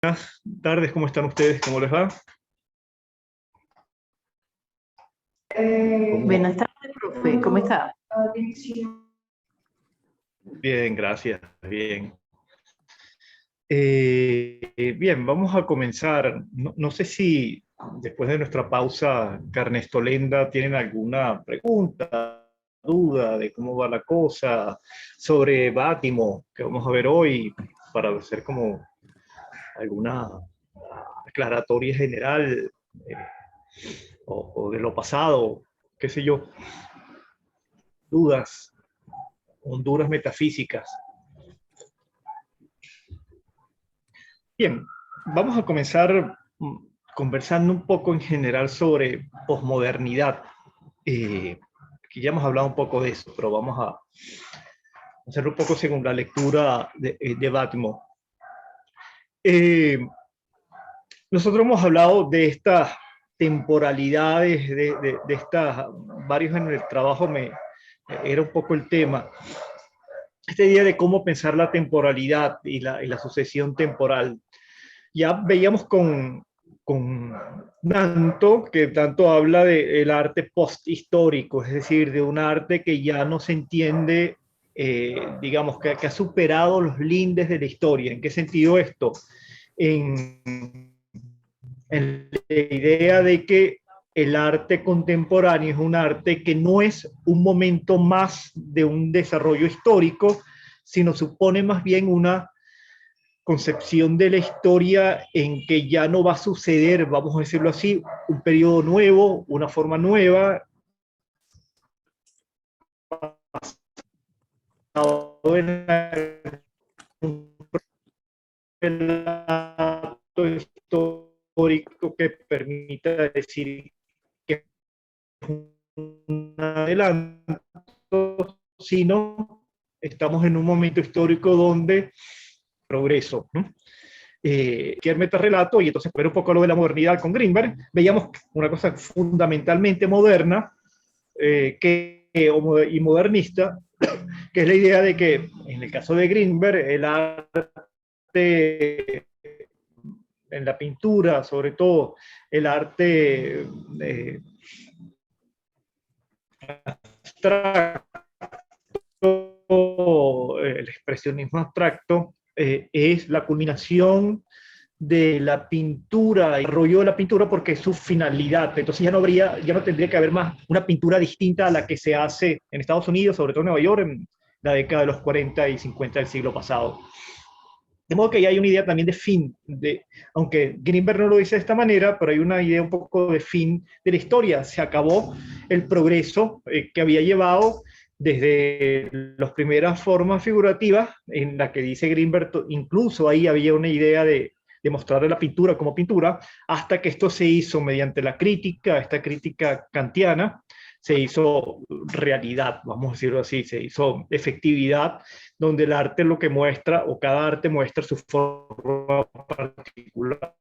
Tardes, ¿cómo están ustedes? ¿Cómo les va? Buenas tardes, profe. ¿Cómo está? Bien, gracias. Bien. Bien, vamos a comenzar. No sé si después de nuestra pausa, Carnestolenda, tienen alguna pregunta, duda de cómo va la cosa sobre Bátimo, que vamos a ver hoy, para hacer como alguna aclaratoria general o de lo pasado, qué sé yo, dudas, honduras metafísicas. Bien, vamos a comenzar conversando un poco en general sobre posmodernidad. Que ya hemos hablado un poco de eso, pero vamos a hacerlo un poco según la lectura de Bátimo. Nosotros hemos hablado de estas temporalidades, de estas, varios en el trabajo era un poco el tema. Esta idea de cómo pensar la temporalidad y la sucesión temporal. Ya veíamos con Danto, que tanto habla del arte posthistórico, es decir, de un arte que ya no se entiende, digamos, que ha superado los lindes de la historia. ¿En qué sentido esto? En la idea de que el arte contemporáneo es un arte que no es un momento más de un desarrollo histórico, sino supone más bien una concepción de la historia en que ya no va a suceder, vamos a decirlo así, un periodo nuevo, una forma nueva, un relato histórico que permita decir que es un adelanto, sino estamos en un momento histórico donde progreso, ¿no? Que el metarrelato, y entonces ver un poco lo de la modernidad con Greenberg, veíamos una cosa fundamentalmente moderna y modernista, que es la idea de que en el caso de Greenberg, el arte en la pintura, sobre todo el arte abstracto, el expresionismo abstracto, es la culminación de la pintura, el rollo de la pintura, porque es su finalidad. Entonces ya no tendría que haber más una pintura distinta a la que se hace en Estados Unidos, sobre todo en Nueva York, en la década de los 40 y 50 del siglo pasado. De modo que ya hay una idea también de fin, aunque Greenberg no lo dice de esta manera, pero hay una idea un poco de fin de la historia. Se acabó el progreso que había llevado desde las primeras formas figurativas, en la que dice Greenberg, incluso ahí había una idea de mostrar la pintura como pintura, hasta que esto se hizo mediante la crítica, esta crítica kantiana, se hizo realidad, vamos a decirlo así, se hizo efectividad, donde el arte lo que muestra, o cada arte muestra su forma particular.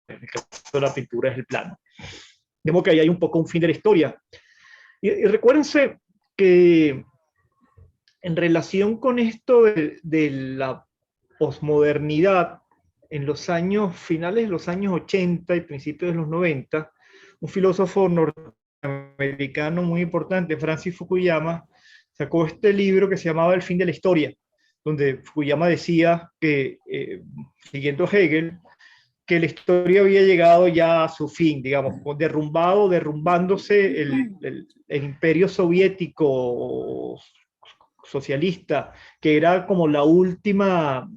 En el caso de la pintura es el plano. De modo que ahí hay un poco un fin de la historia. Y recuérdense que en relación con esto de la posmodernidad, en los años finales de los años 80 y principios de los 90, un filósofo norteamericano muy importante, Francis Fukuyama, sacó este libro que se llamaba El fin de la historia, donde Fukuyama decía que, siguiendo Hegel, que la historia había llegado ya a su fin, digamos, derrumbándose el imperio soviético socialista, que era como la última,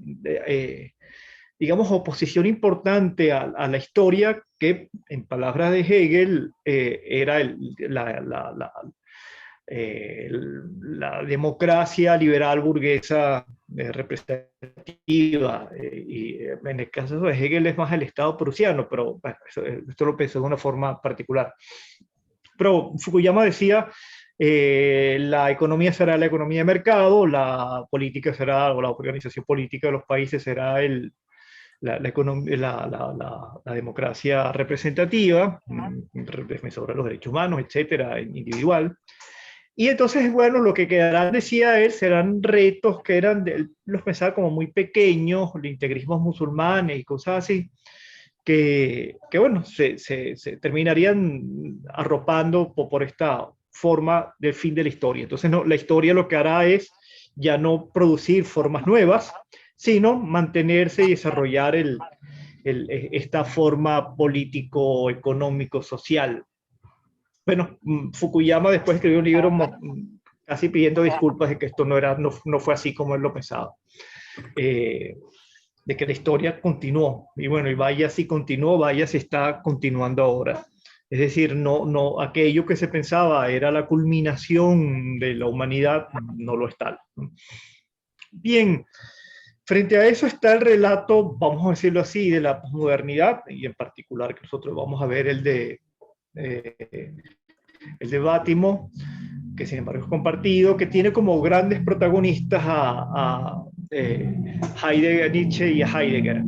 digamos, oposición importante a la historia, que en palabras de Hegel era la democracia liberal burguesa representativa. Y en el caso de Hegel es más el Estado prusiano, pero bueno, esto lo pensó de una forma particular. Pero Fukuyama decía, la economía será la economía de mercado, la política será, o la organización política de los países será la democracia representativa, defensora de los derechos humanos, etcétera, individual. Y entonces, bueno, lo que quedarán, decía él, serán retos que eran, los pensaba como muy pequeños, de integrismos musulmanes y cosas así, que bueno, se terminarían arropando por esta forma del fin de la historia. Entonces, no, la historia lo que hará es ya no producir formas nuevas, sino mantenerse y desarrollar esta forma político, económico, social. Bueno, Fukuyama después escribió un libro casi pidiendo disculpas de que esto no fue así como él lo pensaba. De que la historia continuó. Y bueno, y vaya si continuó, vaya si está continuando ahora. Es decir, no, aquello que se pensaba era la culminación de la humanidad, no lo está. Bien, frente a eso está el relato, vamos a decirlo así, de la posmodernidad, y en particular que nosotros vamos a ver el de Bátimo, que sin embargo es compartido, que tiene como grandes protagonistas a Heidegger, Nietzsche y a Heidegger.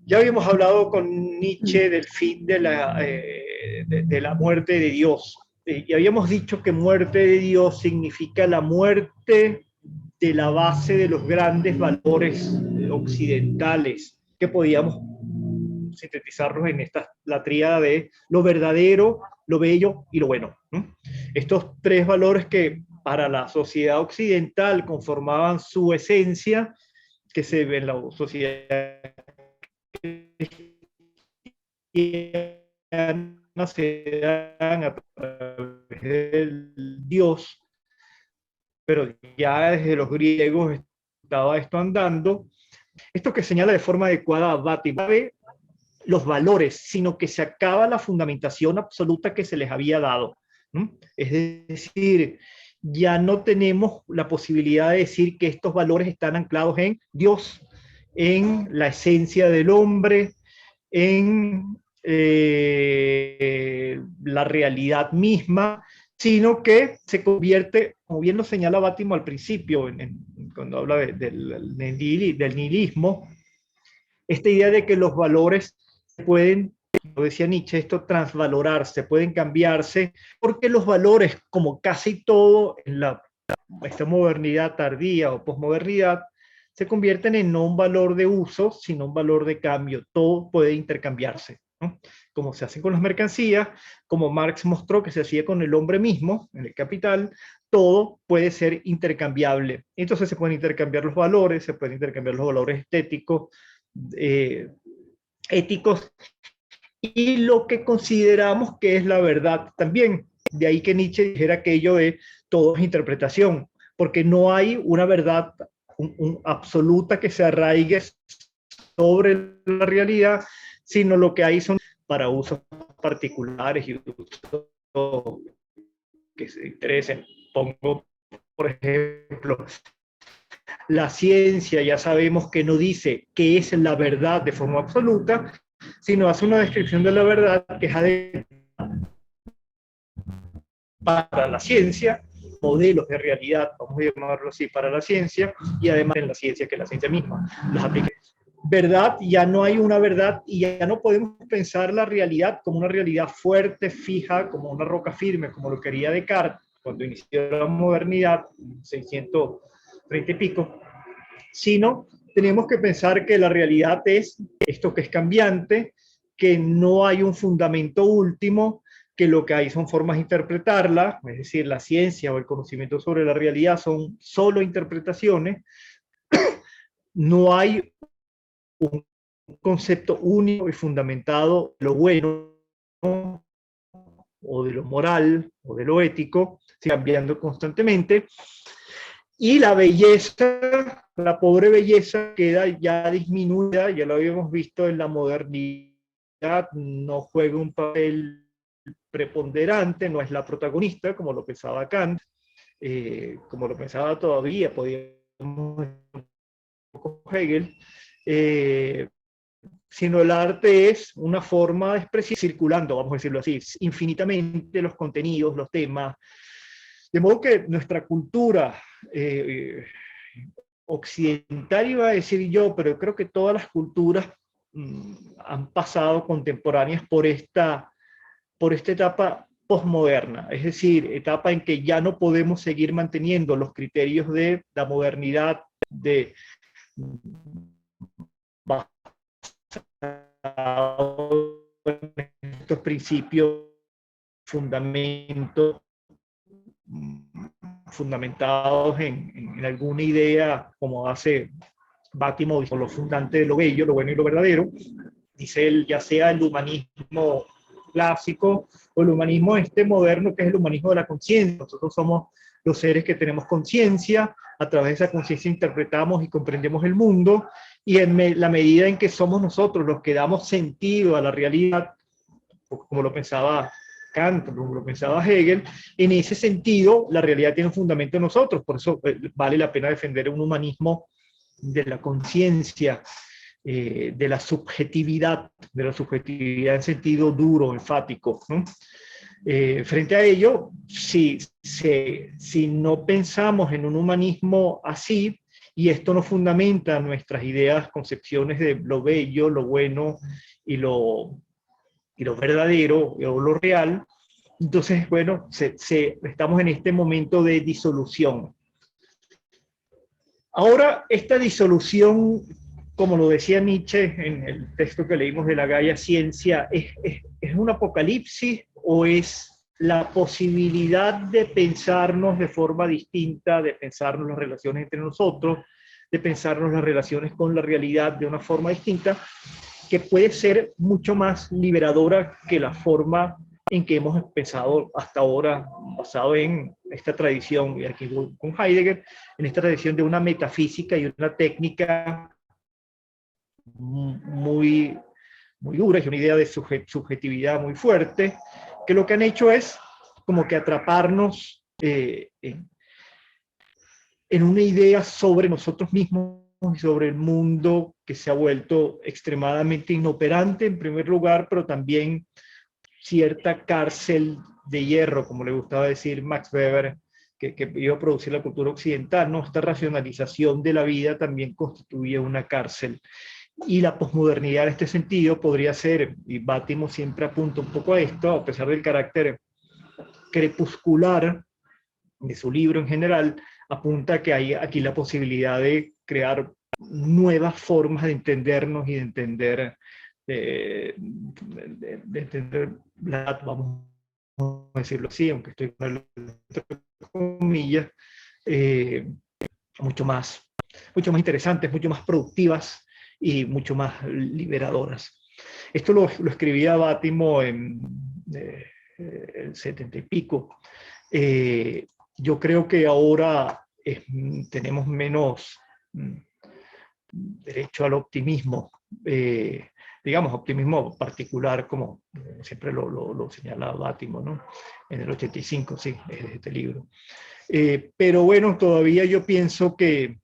Ya habíamos hablado con Nietzsche del fin de la muerte de Dios, y habíamos dicho que muerte de Dios significa la muerte de la base de los grandes valores occidentales que podíamos sintetizarlos en la tríada de lo verdadero, lo bello y lo bueno. Estos tres valores que para la sociedad occidental conformaban su esencia, que se ve en la sociedad cristiana, se dan a través del Dios, pero ya desde los griegos estaba esto andando. Esto que señala de forma adecuada Bátimo, los valores, sino que se acaba la fundamentación absoluta que se les había dado. Es decir, ya no tenemos la posibilidad de decir que estos valores están anclados en Dios, en la esencia del hombre, en la realidad misma, sino que se convierte, como bien lo señala Bátimo al principio, cuando habla del nihilismo, esta idea de que los valores pueden, como decía Nietzsche, esto transvalorarse, pueden cambiarse, porque los valores, como casi todo en esta modernidad tardía o posmodernidad, se convierten en no un valor de uso, sino un valor de cambio. Todo puede intercambiarse, ¿no? Como se hace con las mercancías, como Marx mostró que se hacía con el hombre mismo, en el Capital, todo puede ser intercambiable. Entonces se pueden intercambiar los valores, se pueden intercambiar los valores estéticos, éticos, y lo que consideramos que es la verdad también. De ahí que Nietzsche dijera aquello de todo es interpretación, porque no hay una verdad absoluta que se arraigue sobre la realidad, sino lo que hay son para usos particulares y usos que se interesen. Pongo, por ejemplo, la ciencia, ya sabemos que no dice qué es la verdad de forma absoluta, sino hace una descripción de la verdad que es adecuada para la ciencia, modelos de realidad, vamos a llamarlo así, para la ciencia, y además en la ciencia, que es la ciencia misma, las aplicaciones. Verdad, ya no hay una verdad y ya no podemos pensar la realidad como una realidad fuerte, fija, como una roca firme, como lo quería Descartes cuando inició la modernidad, 630 y pico, sino tenemos que pensar que la realidad es esto que es cambiante, que no hay un fundamento último, que lo que hay son formas de interpretarla, es decir, la ciencia o el conocimiento sobre la realidad son solo interpretaciones, no hay un concepto único y fundamentado de lo bueno o de lo moral o de lo ético, cambiando constantemente, y la belleza, la pobre belleza queda ya disminuida, ya lo habíamos visto en la modernidad, no juega un papel preponderante, no es la protagonista, como lo pensaba Kant, como lo pensaba todavía, podíamos Hegel, sino el arte es una forma de expresión circulando, vamos a decirlo así, infinitamente los contenidos, los temas, de modo que nuestra cultura occidental, iba a decir yo, pero creo que todas las culturas han pasado contemporáneas por esta etapa posmoderna, es decir, etapa en que ya no podemos seguir manteniendo los criterios de la modernidad de estos principios, fundamentos fundamentados en alguna idea, como hace Bátimo, con los fundantes de lo bello, lo bueno y lo verdadero. Dice él, ya sea el humanismo clásico o el humanismo moderno, que es el humanismo de la conciencia. Nosotros somos los seres que tenemos conciencia, a través de esa conciencia interpretamos y comprendemos el mundo, y en la medida en que somos nosotros los que damos sentido a la realidad, como lo pensaba Kant, como lo pensaba Hegel, en ese sentido la realidad tiene un fundamento en nosotros. Por eso vale la pena defender un humanismo de la conciencia, de la subjetividad en sentido duro, enfático, ¿no? Frente a ello, si no pensamos en un humanismo así, y esto no fundamenta nuestras ideas, concepciones de lo bello, lo bueno y lo verdadero o lo real, entonces, bueno, estamos en este momento de disolución. Ahora, esta disolución, como lo decía Nietzsche en el texto que leímos de la Gaia Ciencia, ¿es un apocalipsis o es la posibilidad de pensarnos de forma distinta, de pensarnos las relaciones entre nosotros, de pensarnos las relaciones con la realidad de una forma distinta, que puede ser mucho más liberadora que la forma en que hemos pensado hasta ahora, basado en esta tradición, y aquí con Heidegger, en esta tradición de una metafísica y una técnica muy, muy dura, y una idea de subjetividad muy fuerte, que lo que han hecho es como que atraparnos en una idea sobre nosotros mismos y sobre el mundo, que se ha vuelto extremadamente inoperante en primer lugar, pero también cierta cárcel de hierro, como le gustaba decir Max Weber, que iba a producir la cultura occidental, ¿no? Esta racionalización de la vida también constituye una cárcel. Y la posmodernidad en este sentido podría ser, y Bátimo siempre apunta un poco a esto, a pesar del carácter crepuscular de su libro en general, apunta que hay aquí la posibilidad de crear nuevas formas de entendernos y de entender, de entender la, vamos a decirlo así, aunque estoy con comillas, eh, mucho más interesantes, mucho más productivas y mucho más liberadoras. Esto lo escribía Bátimo en el 70 y pico. Yo creo que ahora tenemos menos derecho al optimismo, digamos, optimismo particular, como siempre lo señala Bátimo, ¿no? En el 85, sí, es de este libro. Pero bueno, todavía yo pienso que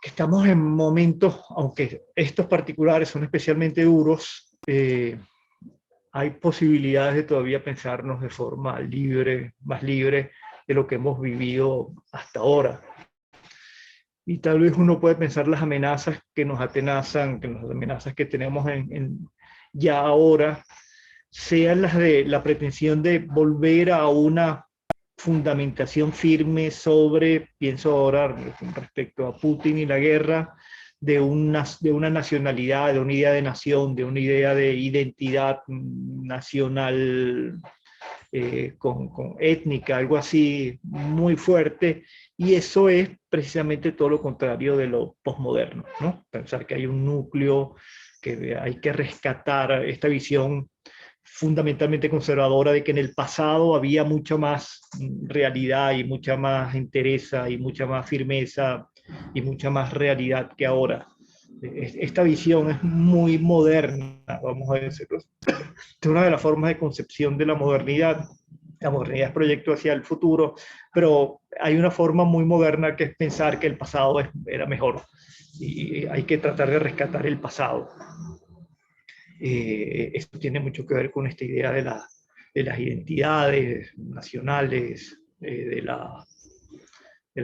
estamos en momentos, aunque estos particulares son especialmente duros, hay posibilidades de todavía pensarnos de forma libre, más libre de lo que hemos vivido hasta ahora. Y tal vez uno puede pensar las amenazas que nos atenazan, que las amenazas que tenemos ya ahora, sean las de la pretensión de volver a una fundamentación firme sobre, pienso ahora con respecto a Putin y la guerra, de una nacionalidad, de una idea de nación, de una idea de identidad nacional, con étnica, algo así muy fuerte, y eso es precisamente todo lo contrario de lo posmoderno, ¿no? Pensar que hay un núcleo, que hay que rescatar esta visión fundamentalmente conservadora de que en el pasado había mucha más realidad y mucha más entereza y mucha más firmeza y mucha más realidad que ahora. Esta visión es muy moderna, vamos a decirlo. Es una de las formas de concepción de la modernidad. La modernidad es proyecto hacia el futuro, pero hay una forma muy moderna que es pensar que el pasado era mejor y hay que tratar de rescatar el pasado. Esto tiene mucho que ver con esta idea de las identidades nacionales, de la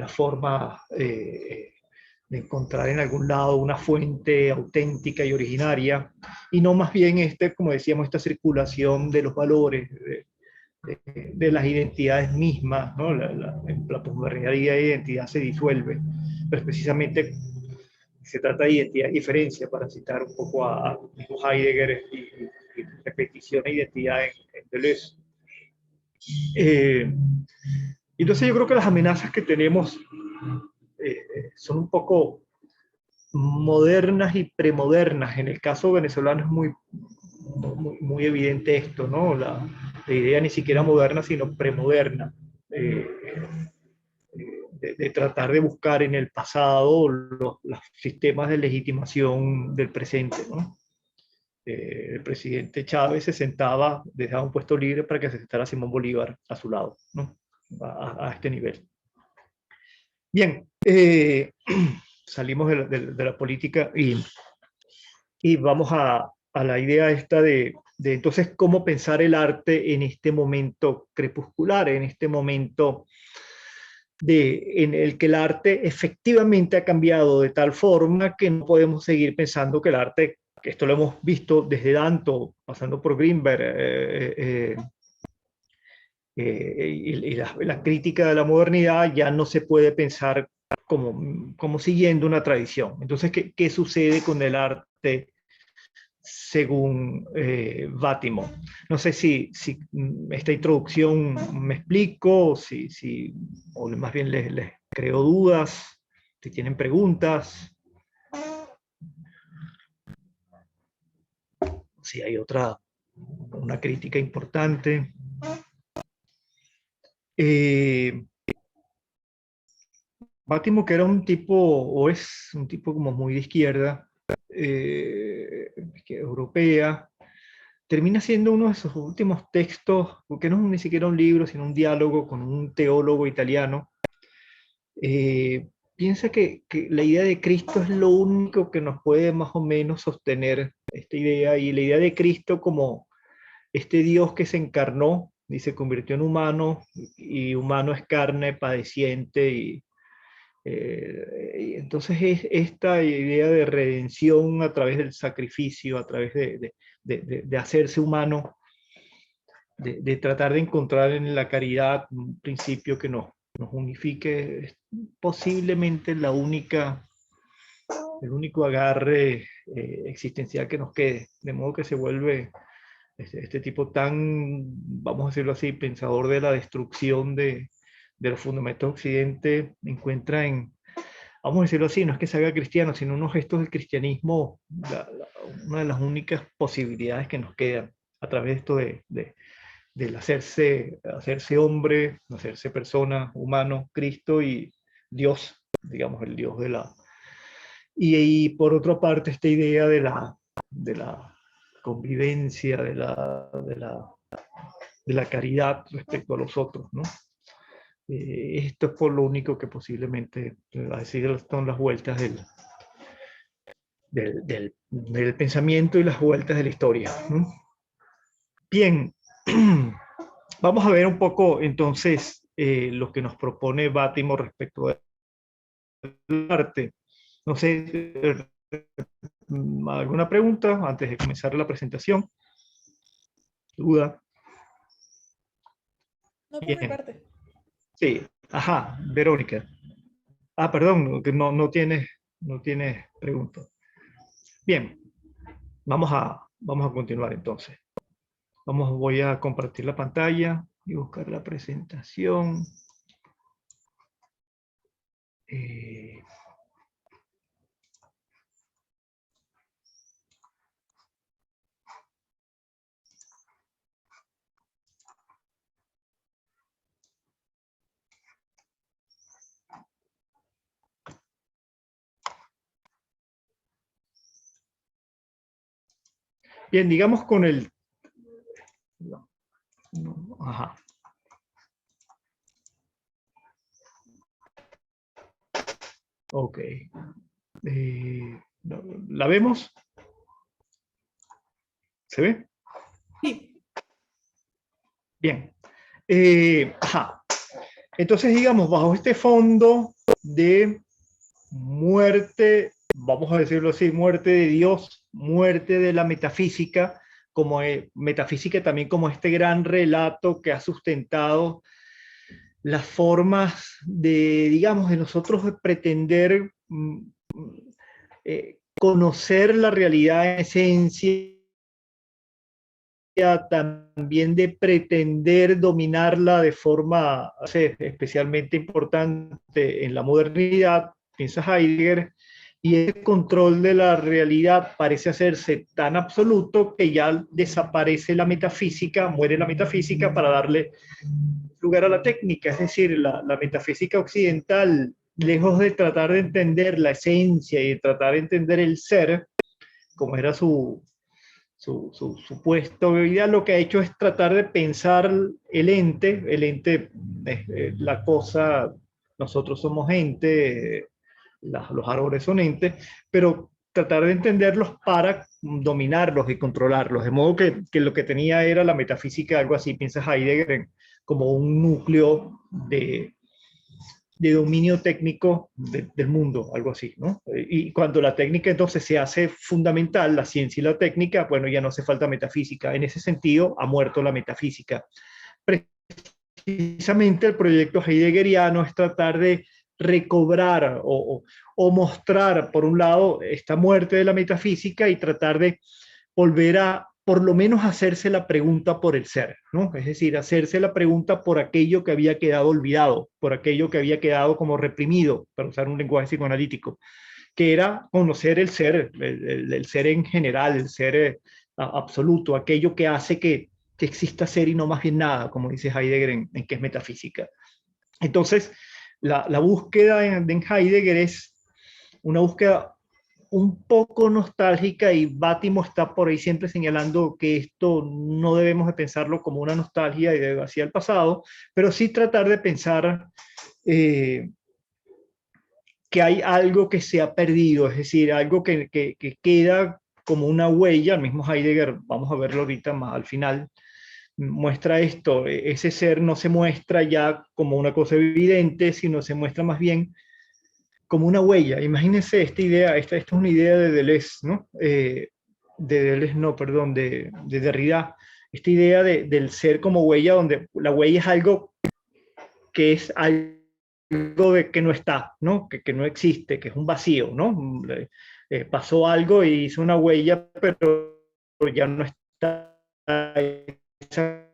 forma de encontrar en algún lado una fuente auténtica y originaria, y no más bien como decíamos, esta circulación de los valores, de las identidades mismas, ¿no? La posmodernidad de identidad se disuelve, pero precisamente se trata de identidad y diferencia, para citar un poco a Heidegger y repetición e identidad en Deleuze. Entonces yo creo que las amenazas que tenemos son un poco modernas y premodernas. En el caso venezolano es muy evidente esto, ¿no? La idea ni siquiera moderna, sino premoderna. De tratar de buscar en el pasado los sistemas de legitimación del presente, ¿no? El presidente Chávez se sentaba, dejaba un puesto libre para que se sentara Simón Bolívar a su lado, ¿no? A este nivel. Bien, salimos de la política y vamos a la idea esta de entonces cómo pensar el arte en este momento crepuscular, en este momento en el que el arte efectivamente ha cambiado de tal forma que no podemos seguir pensando que el arte, que esto lo hemos visto desde Danto, pasando por Greenberg, y la crítica de la modernidad, ya no se puede pensar como siguiendo una tradición. Entonces, ¿qué sucede con el arte según Bátimo? No sé si esta introducción me explico, o más bien les creo dudas, si tienen preguntas, si hay una crítica importante. Bátimo, que era un tipo, o es un tipo como muy de izquierda, europea, termina siendo uno de sus últimos textos, porque no es ni siquiera un libro, sino un diálogo con un teólogo italiano. Piensa que la idea de Cristo es lo único que nos puede más o menos sostener esta idea, y la idea de Cristo como este Dios que se encarnó y se convirtió en humano, y humano es carne padeciente, y entonces es esta idea de redención a través del sacrificio, a través de hacerse humano, de tratar de encontrar en la caridad un principio que nos unifique, es posiblemente el único agarre existencial que nos quede, de modo que se vuelve este tipo tan, vamos a decirlo así, pensador de la destrucción de los fundamentos de Occidente, encuentra vamos a decirlo así, no es que se haga cristiano, sino unos gestos del cristianismo, una de las únicas posibilidades que nos quedan a través de esto del hacerse hombre, hacerse persona, humano, Cristo y Dios, digamos, el Dios de la... Y por otra parte, esta idea de la convivencia, de la caridad respecto a los otros, ¿no? Esto es por lo único que posiblemente, así son las vueltas del pensamiento y las vueltas de la historia, ¿no? Bien, vamos a ver un poco entonces lo que nos propone Bátimo respecto al arte. No sé, ¿alguna pregunta antes de comenzar la presentación? ¿Duda? No, por mi Bien. parte. Sí, ajá, Verónica. Perdón, que no tienes preguntas. Bien, vamos a continuar entonces. Voy a compartir la pantalla y buscar la presentación. Bien, digamos con el... Ajá. Ok. ¿La vemos? ¿Se ve? Sí. Bien. Ajá. Entonces, digamos, bajo este fondo de muerte, vamos a decirlo así, muerte de Dios muerte de la metafísica, como metafísica también como este gran relato que ha sustentado las formas de, digamos, de nosotros pretender conocer la realidad en esencia, también de pretender dominarla de forma especialmente importante en la modernidad, piensa Heidegger, y ese control de la realidad parece hacerse tan absoluto que ya desaparece la metafísica, muere la metafísica para darle lugar a la técnica, es decir, la metafísica occidental, lejos de tratar de entender la esencia y de tratar de entender el ser, como era su supuesto ideal, lo que ha hecho es tratar de pensar el ente es la cosa, nosotros somos ente, los árboles son entes, pero tratar de entenderlos para dominarlos y controlarlos, de modo que lo que tenía era la metafísica, algo así, piensa Heidegger, como un núcleo de dominio técnico del mundo, algo así, ¿no? Y cuando la técnica entonces se hace fundamental, la ciencia y la técnica, bueno, ya no hace falta metafísica. En ese sentido, ha muerto la metafísica. Precisamente el proyecto heideggeriano es tratar de recobrar o mostrar, por un lado, esta muerte de la metafísica y tratar de volver a por lo menos hacerse la pregunta por el ser, ¿no? Es decir, hacerse la pregunta por aquello que había quedado olvidado, por aquello que había quedado como reprimido, para usar un lenguaje psicoanalítico, que era conocer el ser, el ser en general, el ser absoluto, aquello que hace que exista ser y no más bien nada, como dice Heidegger en que es metafísica. Entonces, la búsqueda en Heidegger es una búsqueda un poco nostálgica y Bátimo está por ahí siempre señalando que esto no debemos de pensarlo como una nostalgia y de hacia el pasado, pero sí tratar de pensar que hay algo que se ha perdido, es decir, algo que queda como una huella, el mismo Heidegger, vamos a verlo ahorita más al final, muestra esto, ese ser no se muestra ya como una cosa evidente, sino se muestra más bien como una huella. Imagínense esta idea, esta es una idea de Deleuze, ¿no? De Deleuze, no, perdón, de Derrida, esta idea del ser como huella, donde la huella es algo que es algo de que no está, ¿no? Que no existe, que es un vacío, ¿no? Pasó algo y hizo una huella, pero ya no está esa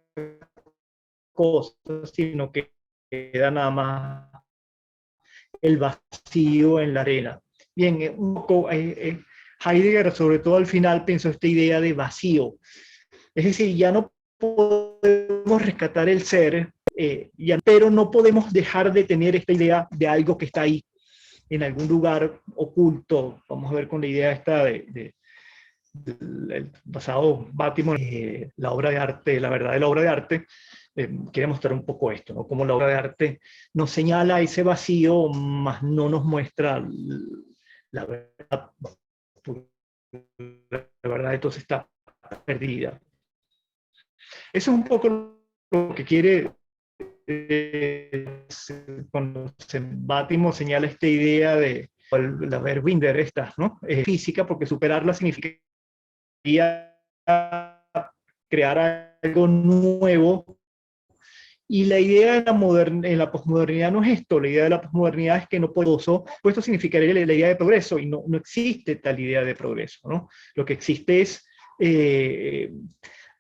cosa, sino que queda nada más el vacío en la arena. Bien, un poco Heidegger, sobre todo al final, pensó esta idea de vacío. Es decir, ya no podemos rescatar el ser, pero no podemos dejar de tener esta idea de algo que está ahí, en algún lugar oculto. Vamos a ver con la idea esta del pasado Bátimo, la obra de arte, la verdad de la obra de arte, quiere mostrar un poco esto, ¿no? Cómo la obra de arte nos señala ese vacío, mas no nos muestra la verdad. La verdad entonces está perdida. Eso es un poco lo que quiere cuando Bátimo señala esta idea de la Verbinder, esta, ¿no? Física, porque superarla significaría crear algo nuevo. Y la idea en la posmodernidad no es esto, la idea de la posmodernidad es que no puedo, pues esto significaría la idea de progreso, y no existe tal idea de progreso, ¿no? Lo que existe es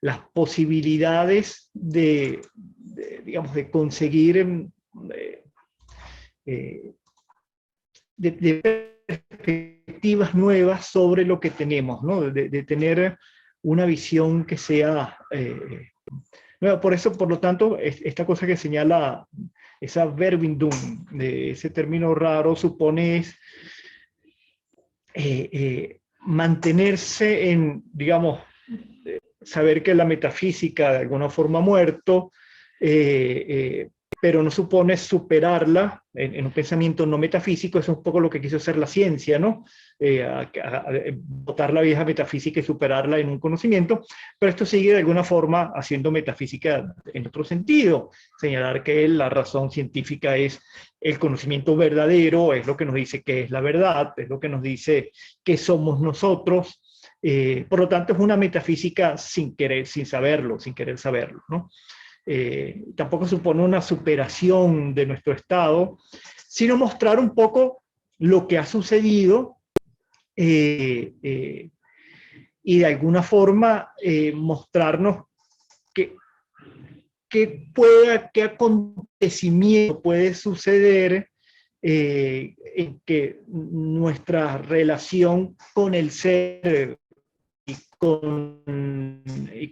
las posibilidades digamos, de conseguir de perspectivas nuevas sobre lo que tenemos, ¿no? De tener una visión que sea nueva. Por eso, por lo tanto, esta cosa que señala esa Verbindung, de ese término raro, supone mantenerse en, digamos, saber que la metafísica de alguna forma ha muerto, pero no supone superarla en un pensamiento no metafísico. Eso es un poco lo que quiso hacer la ciencia, ¿no? Botar la vieja metafísica y superarla en un conocimiento, pero esto sigue de alguna forma haciendo metafísica en otro sentido, señalar que la razón científica es el conocimiento verdadero, es lo que nos dice qué es la verdad, es lo que nos dice qué somos nosotros, Por lo tanto, es una metafísica sin querer, sin saberlo, sin querer saberlo, ¿no? Tampoco supone una superación de nuestro estado, sino mostrar un poco lo que ha sucedido y de alguna forma mostrarnos qué acontecimiento puede suceder en que nuestra relación con el ser y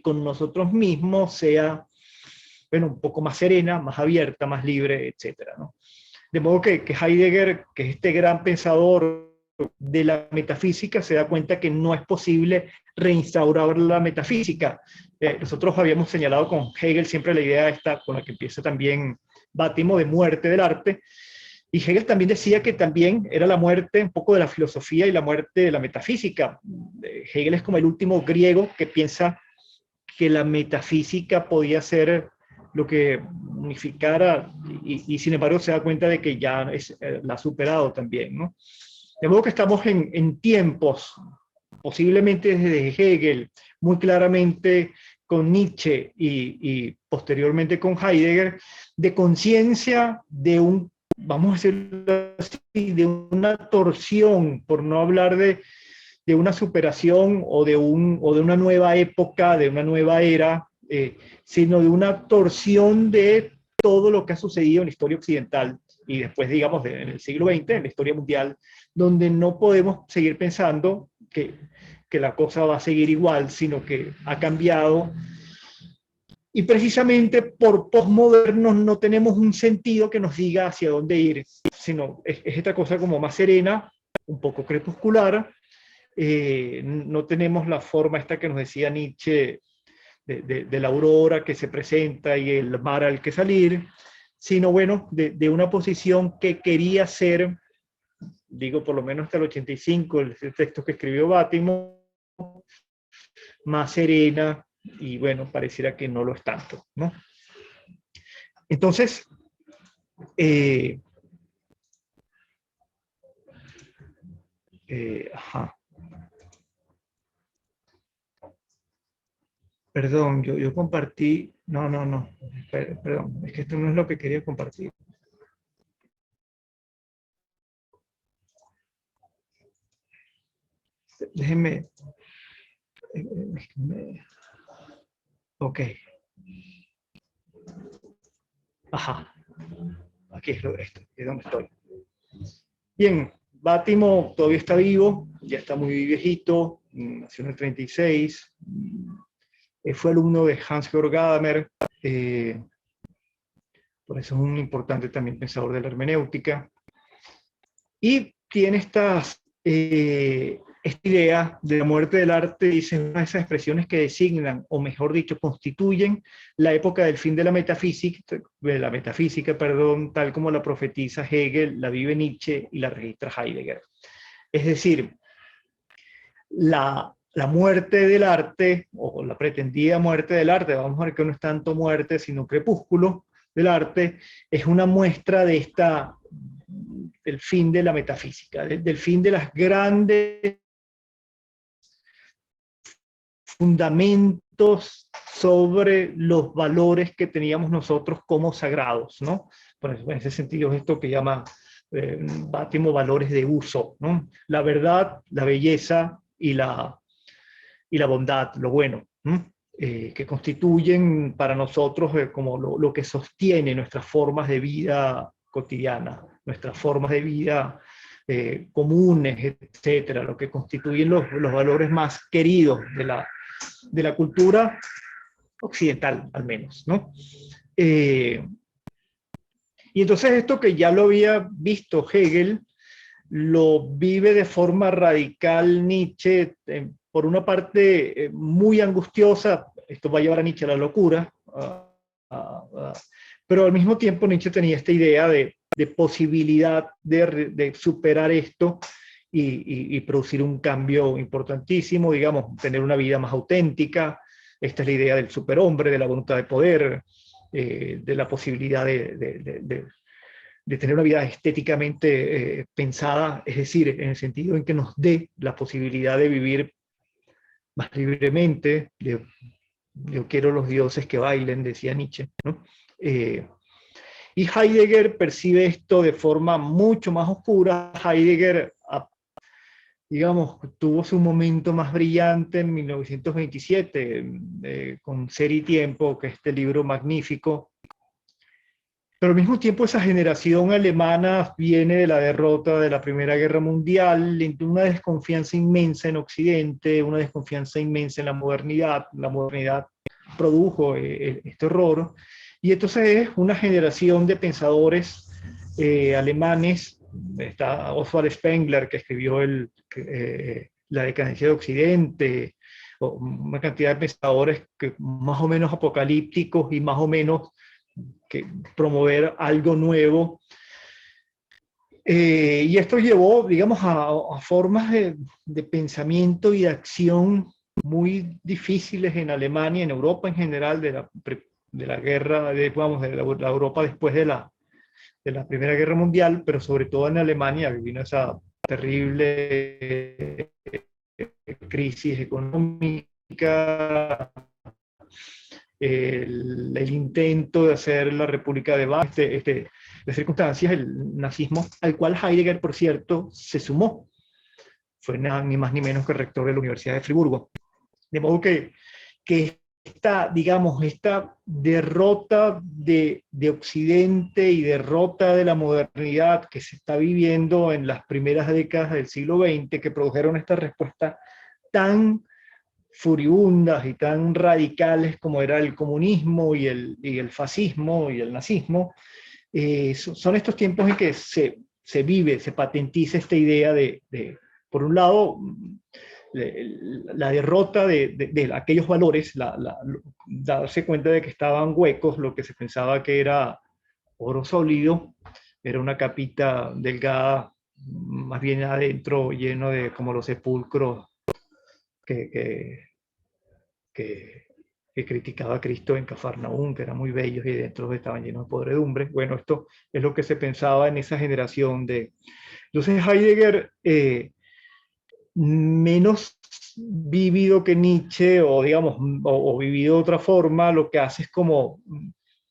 con nosotros mismos sea, bueno, un poco más serena, más abierta, más libre, etcétera, ¿no? De modo que Heidegger, que es este gran pensador de la metafísica, se da cuenta que no es posible reinstaurar la metafísica. Nosotros habíamos señalado con Hegel siempre la idea esta, con la que empieza también Bátimo, de muerte del arte, y Hegel también decía que también era la muerte un poco de la filosofía y la muerte de la metafísica. Hegel es como el último griego que piensa que la metafísica podía ser lo que unificara y sin embargo se da cuenta de que ya la ha superado también, ¿no? De modo que estamos en tiempos, posiblemente desde Hegel, muy claramente con Nietzsche y posteriormente con Heidegger, de conciencia de un, vamos a decirlo así, de una torsión, por no hablar de una superación o de una nueva época, de una nueva era, sino de una torsión de todo lo que ha sucedido en la historia occidental y después, digamos, en el siglo XX, en la historia mundial, donde no podemos seguir pensando que la cosa va a seguir igual, sino que ha cambiado. Y precisamente por posmodernos no tenemos un sentido que nos diga hacia dónde ir, sino es esta cosa como más serena, un poco crepuscular. No tenemos la forma esta que nos decía Nietzsche de la aurora que se presenta y el mar al que salir, sino bueno, de una posición que quería ser, digo por lo menos hasta el 85, el texto que escribió Bátimo, más serena, y bueno, pareciera que no lo es tanto, ¿no? Entonces, ajá. Perdón, yo compartí, no, perdón, es que esto no es lo que quería compartir. Déjenme, ok. Ajá, aquí es esto, es donde estoy. Bien, Bátimo todavía está vivo, ya está muy viejito, nació en el 36, fue alumno de Hans-Georg Gadamer, por eso es un importante también pensador de la hermenéutica, y tiene esta idea de la muerte del arte, dice, una de esas expresiones que designan, o mejor dicho, constituyen la época del fin de la metafísica, tal como la profetiza Hegel, la vive Nietzsche y la registra Heidegger. Es decir, la muerte del arte, o la pretendida muerte del arte, vamos a ver que no es tanto muerte, sino crepúsculo del arte, es una muestra de del fin de la metafísica, del fin de las grandes fundamentos sobre los valores que teníamos nosotros como sagrados, ¿no? Por eso, en ese sentido es esto que llama Bátimo valores de uso, ¿no? La verdad, la belleza y la bondad, lo bueno, que constituyen para nosotros como lo que sostiene nuestras formas de vida cotidiana, nuestras formas de vida comunes, etcétera, lo que constituyen los valores más queridos de la cultura occidental, al menos, ¿no? Y entonces esto que ya lo había visto Hegel, lo vive de forma radical Nietzsche, por una parte muy angustiosa, esto va a llevar a Nietzsche a la locura, pero al mismo tiempo Nietzsche tenía esta idea de posibilidad de superar esto y producir un cambio importantísimo, digamos, tener una vida más auténtica. Esta es la idea del superhombre, de la voluntad de poder, de la posibilidad de tener una vida estéticamente pensada, es decir, en el sentido en que nos dé la posibilidad de vivir más libremente. Yo quiero los dioses que bailen, decía Nietzsche, ¿no? Y Heidegger percibe esto de forma mucho más oscura. Heidegger, digamos, tuvo su momento más brillante en 1927, con Ser y Tiempo, que es este libro magnífico. Pero al mismo tiempo esa generación alemana viene de la derrota de la Primera Guerra Mundial, una desconfianza inmensa en Occidente, una desconfianza inmensa en la modernidad. La modernidad produjo este horror. Y entonces es una generación de pensadores alemanes. Está Oswald Spengler, que escribió La decadencia de Occidente, o una cantidad de pensadores que más o menos apocalípticos y más o menos que promover algo nuevo. Y esto llevó, digamos, a formas de pensamiento y de acción muy difíciles en Alemania, en Europa en general, de la guerra, de la Europa después de la Primera Guerra Mundial, pero sobre todo en Alemania, que vino esa terrible crisis económica, el intento de hacer la República de Weimar, de circunstancias, el nazismo, al cual Heidegger, por cierto, se sumó. Fue ni más ni menos que rector de la Universidad de Friburgo. De modo que digamos, esta derrota de Occidente y derrota de la modernidad que se está viviendo en las primeras décadas del siglo XX, que produjeron esta respuesta tan furibundas y tan radicales como era el comunismo y el fascismo y el nazismo, son estos tiempos en que se vive, se patentiza esta idea por un lado, la derrota de aquellos valores, darse cuenta de que estaban huecos, lo que se pensaba que era oro sólido, era una capita delgada, más bien adentro, lleno de como los sepulcros que criticaba a Cristo en Cafarnaúm, que eran muy bellos y dentro estaban llenos de podredumbre. Bueno, esto es lo que se pensaba en esa generación de... Entonces Heidegger, menos vivido que Nietzsche, o digamos, o vivido de otra forma, lo que hace es como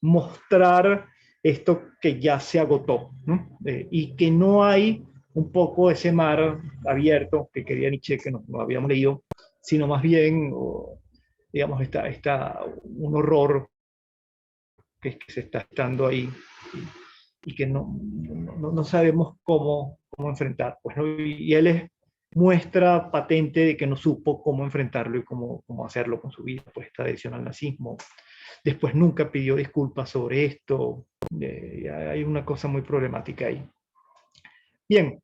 mostrar esto que ya se agotó, ¿no? Y que no hay un poco ese mar abierto que quería Nietzsche, que no habíamos leído, sino más bien, digamos, está un horror que se está estando ahí y que no sabemos cómo enfrentar. Pues, ¿no? Y él es muestra patente de que no supo cómo enfrentarlo y cómo hacerlo con su vida, pues esta adhesión al nazismo. Después nunca pidió disculpas sobre esto. Hay una cosa muy problemática ahí. Bien.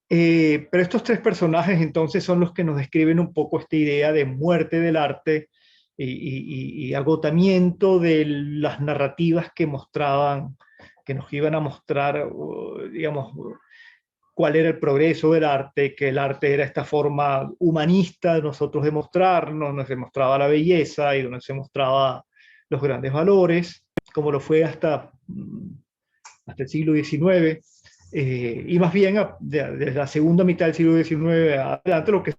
Pero estos tres personajes entonces son los que nos describen un poco esta idea de muerte del arte y agotamiento de las narrativas que mostraban, que nos iban a mostrar, digamos, cuál era el progreso del arte, que el arte era esta forma humanista de nosotros de mostrarnos, donde se mostraba la belleza y donde se mostraba los grandes valores, como lo fue hasta el siglo XIX. Y más bien desde la segunda mitad del siglo XIX adelante, lo que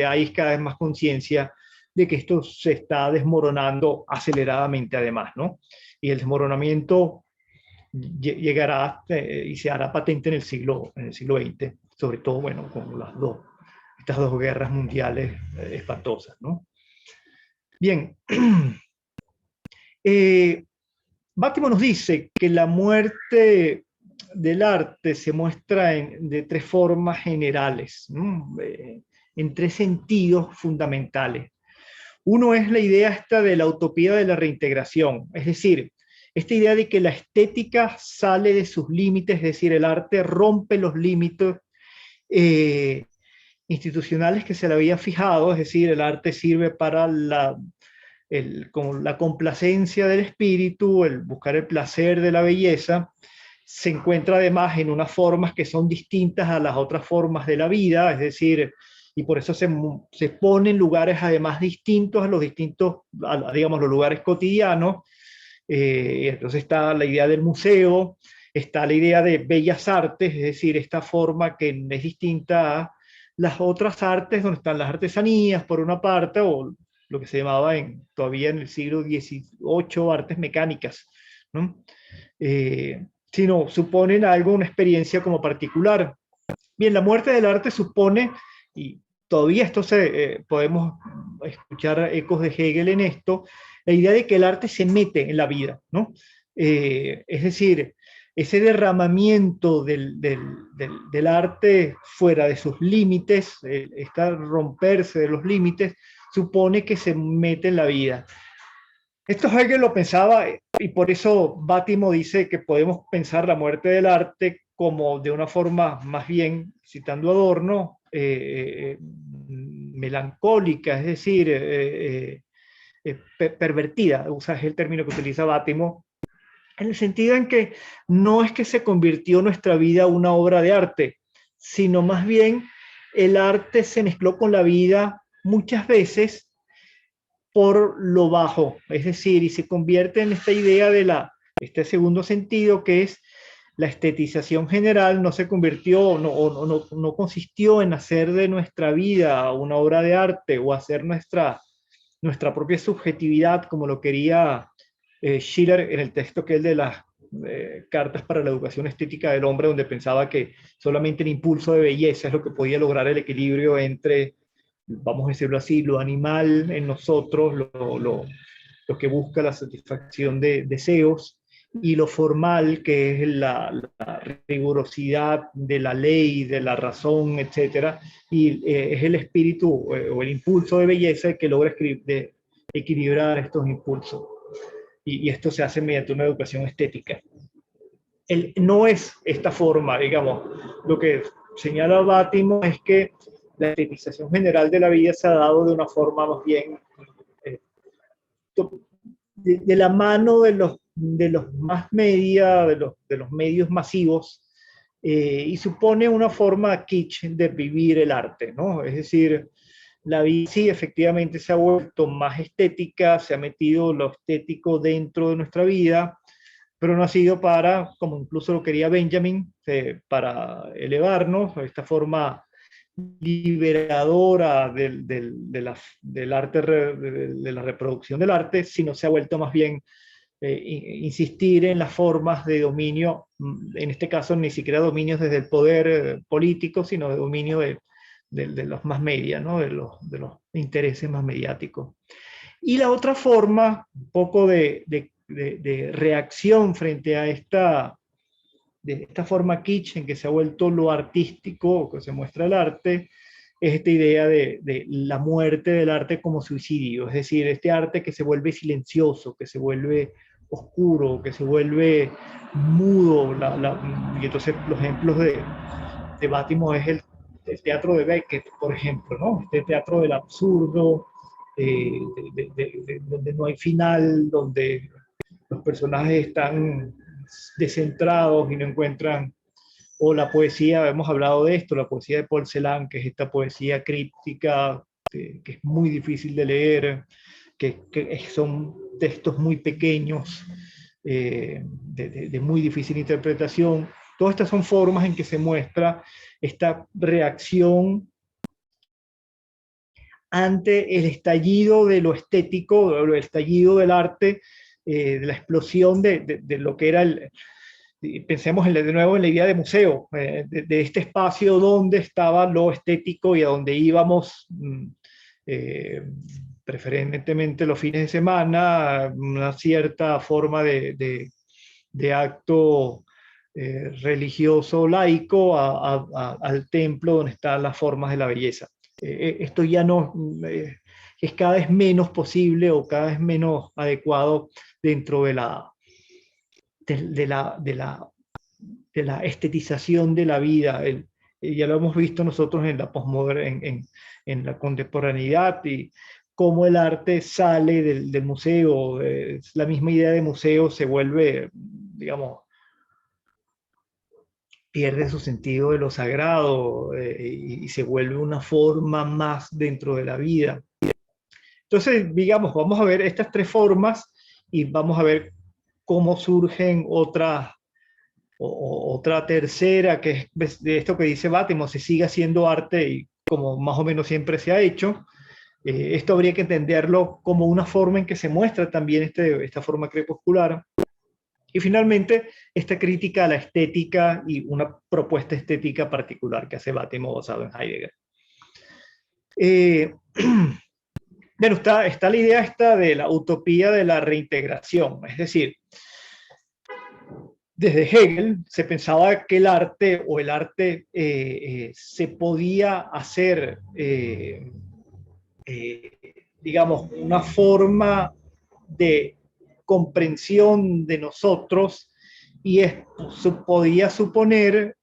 hay es cada vez más conciencia de que esto se está desmoronando aceleradamente además, ¿no? Y el desmoronamiento llegará y se hará patente en el siglo XX, sobre todo, bueno, con estas dos guerras mundiales espantosas, ¿no? Bien. Bátimo nos dice que la muerte del arte se muestra de tres formas generales, ¿no? En tres sentidos fundamentales. Uno es la idea esta de la utopía de la reintegración, es decir, esta idea de que la estética sale de sus límites, es decir, el arte rompe los límites institucionales que se le había fijado, es decir, el arte sirve para con la complacencia del espíritu, el buscar el placer de la belleza. Se encuentra además en unas formas que son distintas a las otras formas de la vida, es decir, y por eso se pone en lugares además distintos a los digamos, los lugares cotidianos. Entonces está la idea del museo, está la idea de bellas artes, es decir, esta forma que es distinta a las otras artes, donde están las artesanías por una parte, o lo que se llamaba todavía en el siglo XVIII artes mecánicas, ¿no? Sino suponen algo, una experiencia como particular. Bien, la muerte del arte supone, y todavía podemos escuchar ecos de Hegel en esto, la idea de que el arte se mete en la vida, ¿no? Es decir, ese derramamiento del arte fuera de sus límites, romperse de los límites, supone que se mete en la vida. Esto Hegel lo pensaba, y por eso Bátimo dice que podemos pensar la muerte del arte como de una forma más bien, citando a Adorno, melancólica, es decir, pervertida, es el término que utiliza Bátimo, en el sentido en que no es que se convirtió nuestra vida en una obra de arte, sino más bien el arte se mezcló con la vida muchas veces por lo bajo, es decir, y se convierte en esta idea de este segundo sentido, que es la estetización general. No se convirtió, no consistió en hacer de nuestra vida una obra de arte o hacer nuestra propia subjetividad, como lo quería Schiller en el texto que es de las cartas para la educación estética del hombre, donde pensaba que solamente el impulso de belleza es lo que podía lograr el equilibrio entre, vamos a decirlo así, lo animal en nosotros, lo que busca la satisfacción de deseos, y lo formal, que es la rigurosidad de la ley, de la razón, etc. Y es el espíritu o el impulso de belleza el que logra equilibrar estos impulsos. Y esto se hace mediante una educación estética. No es esta forma, digamos, lo que señala Bátimo es que la estetización general de la vida se ha dado de una forma más bien de la mano de los más media, de los medios masivos, y supone una forma kitsch de vivir el arte, ¿no? Es decir, la vida sí efectivamente se ha vuelto más estética, se ha metido lo estético dentro de nuestra vida, pero no ha sido para, como incluso lo quería Benjamin, para elevarnos a esta forma liberadora del arte, de la reproducción del arte, sino se ha vuelto más bien insistir en las formas de dominio, en este caso ni siquiera dominios desde el poder político, sino de dominio de los más media, ¿no? de los intereses más mediáticos. Y la otra forma, un poco de reacción frente a de esta forma kitsch en que se ha vuelto lo artístico, que se muestra el arte, es esta idea de la muerte del arte como suicidio, es decir, este arte que se vuelve silencioso, que se vuelve oscuro, que se vuelve mudo, y entonces los ejemplos de Bátimo es el teatro de Beckett, por ejemplo, ¿no? Este teatro del absurdo, donde no hay final, donde los personajes están descentrados y no encuentran, o la poesía, hemos hablado de esto, la poesía de Paul Celan, que es esta poesía críptica, que es muy difícil de leer, que son textos muy pequeños, de muy difícil interpretación. Todas estas son formas en que se muestra esta reacción ante el estallido de lo estético, el estallido del arte, de la explosión de lo que era pensemos de nuevo en la idea de museo, de este espacio donde estaba lo estético y a donde íbamos preferentemente los fines de semana, una cierta forma de acto religioso laico al templo donde están las formas de la belleza. Esto ya no es cada vez menos posible o cada vez menos adecuado dentro de la estetización de la vida. Ya lo hemos visto nosotros en la en la contemporaneidad, y cómo el arte sale del museo. La misma idea de museo se vuelve, digamos, pierde su sentido de lo sagrado, y se vuelve una forma más dentro de la vida. Entonces, digamos, vamos a ver estas tres formas y vamos a ver cómo surgen otras otra tercera, que es de esto que dice Bátimo, se sigue haciendo arte y como más o menos siempre se ha hecho. Esto habría que entenderlo como una forma en que se muestra también esta forma crepuscular. Y finalmente, esta crítica a la estética y una propuesta estética particular que hace Bátimo basado en Heidegger. Bueno, está la idea esta de la utopía de la reintegración, es decir, desde Hegel se pensaba que el arte se podía hacer, digamos, una forma de comprensión de nosotros y podía suponer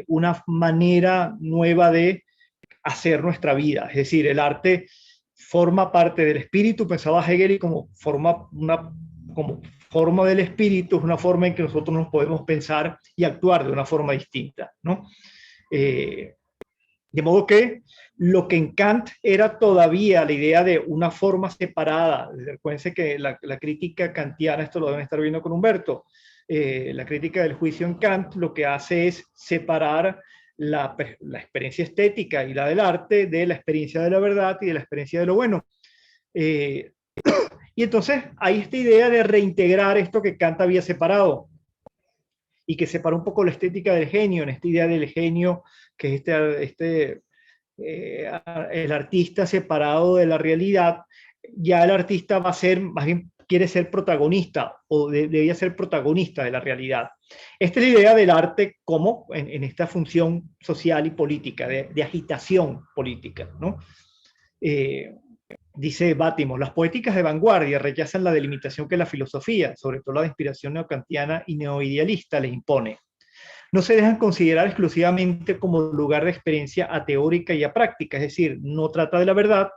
una manera nueva de hacer nuestra vida. Es decir, el arte forma parte del espíritu, pensaba Hegel, y como forma del espíritu, es una forma en que nosotros nos podemos pensar y actuar de una forma distinta, ¿no? De modo que lo que en Kant era todavía la idea de una forma separada, recuérdense que la crítica kantiana, esto lo deben estar viendo con Humberto, la crítica del juicio en Kant lo que hace es separar la experiencia estética y la del arte de la experiencia de la verdad y de la experiencia de lo bueno. Y entonces hay esta idea de reintegrar esto que Kant había separado y que separó un poco la estética del genio, en esta idea del genio, que es el artista separado de la realidad. Ya el artista va a ser, más bien quiere ser protagonista o debía ser protagonista de la realidad. Esta es la idea del arte como en esta función social y política, de agitación política, ¿no? Dice Bátimo, las poéticas de vanguardia rechazan la delimitación que la filosofía, sobre todo la de inspiración neokantiana y neoidealista, les impone. No se dejan considerar exclusivamente como lugar de experiencia ateórica y apráctica, es decir, no trata de la verdad,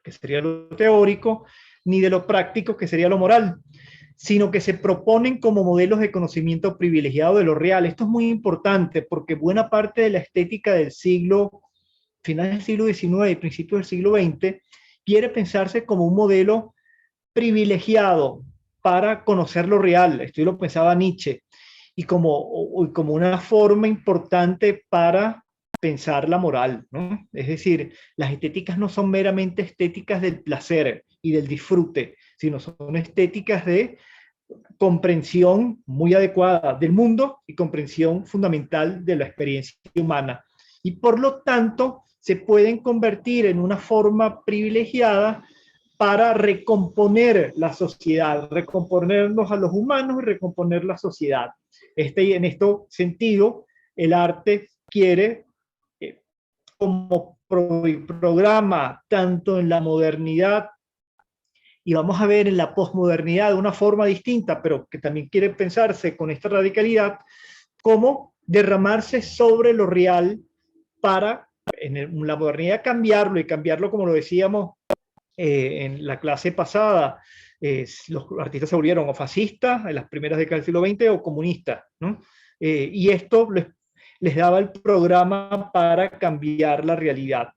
que sería lo teórico, ni de lo práctico, que sería lo moral, sino que se proponen como modelos de conocimiento privilegiado de lo real. Esto es muy importante porque buena parte de la estética del final del siglo XIX y principios del siglo XX, quiere pensarse como un modelo privilegiado para conocer lo real. Esto lo pensaba Nietzsche, y como una forma importante para pensar la moral, ¿no? Es decir, las estéticas no son meramente estéticas del placer y del disfrute, sino son estéticas de comprensión muy adecuada del mundo y comprensión fundamental de la experiencia humana. Y por lo tanto, se pueden convertir en una forma privilegiada para recomponer la sociedad, recomponernos a los humanos y recomponer la sociedad. En este sentido, el arte quiere, como programa, tanto en la modernidad y vamos a ver en la posmodernidad de una forma distinta, pero que también quiere pensarse con esta radicalidad, cómo derramarse sobre lo real para en la modernidad cambiarlo, y cambiarlo, como lo decíamos en la clase pasada, los artistas se volvieron o fascistas en las primeras décadas del siglo XX o comunistas, ¿no? Y esto les daba el programa para cambiar la realidad.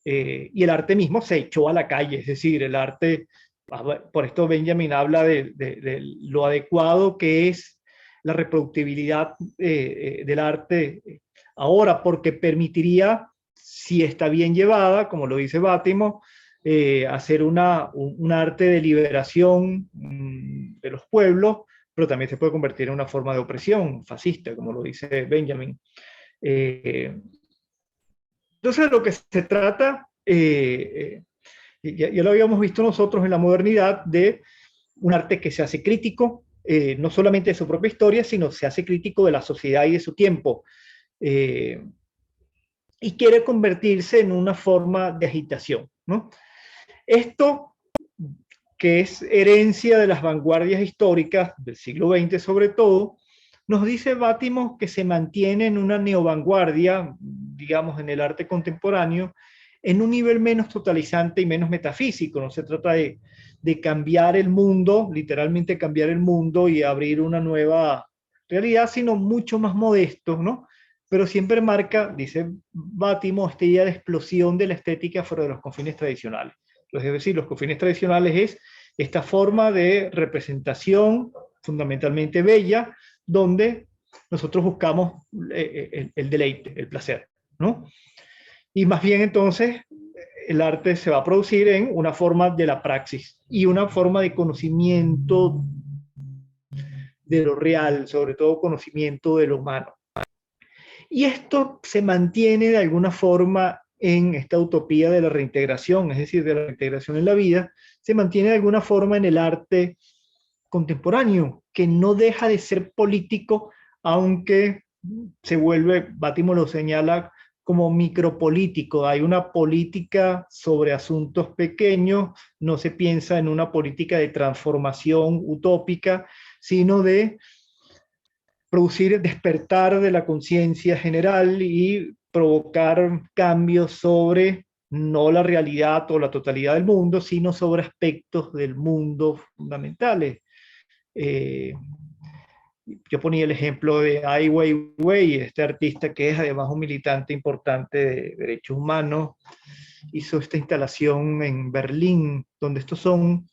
Y el arte mismo se echó a la calle, es decir, el arte, por esto Benjamin habla de lo adecuado que es la reproductibilidad del arte ahora, porque permitiría, si está bien llevada, como lo dice Bátimo, hacer un arte de liberación de los pueblos, pero también se puede convertir en una forma de opresión fascista, como lo dice Benjamin. Entonces, lo que se trata, ya lo habíamos visto nosotros en la modernidad, de un arte que se hace crítico, no solamente de su propia historia, sino se hace crítico de la sociedad y de su tiempo. Y quiere convertirse en una forma de agitación, ¿no? Esto, que es herencia de las vanguardias históricas del siglo XX sobre todo, nos dice Bátimo que se mantiene en una neovanguardia, digamos, en el arte contemporáneo, en un nivel menos totalizante y menos metafísico. No se trata de cambiar el mundo, literalmente cambiar el mundo y abrir una nueva realidad, sino mucho más modesto, ¿no? Pero siempre marca, dice Bátimo, esta idea de explosión de la estética fuera de los confines tradicionales. Es decir, los confines tradicionales es esta forma de representación fundamentalmente bella, donde nosotros buscamos el deleite, el placer, ¿no? Y más bien entonces el arte se va a producir en una forma de la praxis y una forma de conocimiento de lo real, sobre todo conocimiento de lo humano. Y esto se mantiene de alguna forma en esta utopía de la reintegración, es decir, de la reintegración en la vida, se mantiene de alguna forma en el arte contemporáneo, que no deja de ser político, aunque se vuelve, Bátimo lo señala, como micropolítico. Hay una política sobre asuntos pequeños, no se piensa en una política de transformación utópica, sino de producir despertar de la conciencia general y provocar cambios sobre no la realidad o la totalidad del mundo, sino sobre aspectos del mundo fundamentales. Eh, yo ponía el ejemplo de Ai Weiwei, este artista que es además un militante importante de derechos humanos, hizo esta instalación en Berlín, donde estos son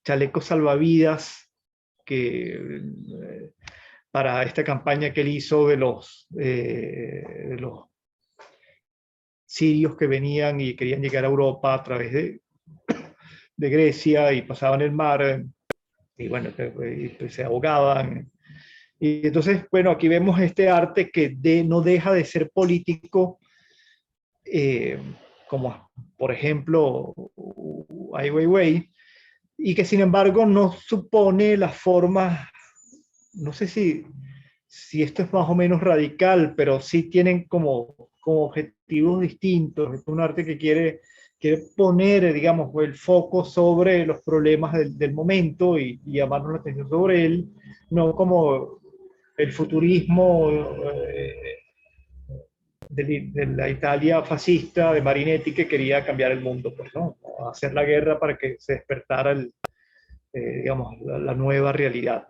chalecos salvavidas que para esta campaña que él hizo de los sirios que venían y querían llegar a Europa a través de Grecia y pasaban el mar y bueno, se ahogaban. Y entonces, bueno, aquí vemos este arte que no deja de ser político, como por ejemplo Ai Weiwei, y que sin embargo no supone las formas, no sé si esto es más o menos radical, pero sí tienen como objetivos distintos. Es un arte que quiere poner, digamos, el foco sobre los problemas del momento y llamarnos la atención sobre él, no como el futurismo de la Italia fascista de Marinetti que quería cambiar el mundo, pues, ¿no? Hacer la guerra para que se despertara digamos, la nueva realidad.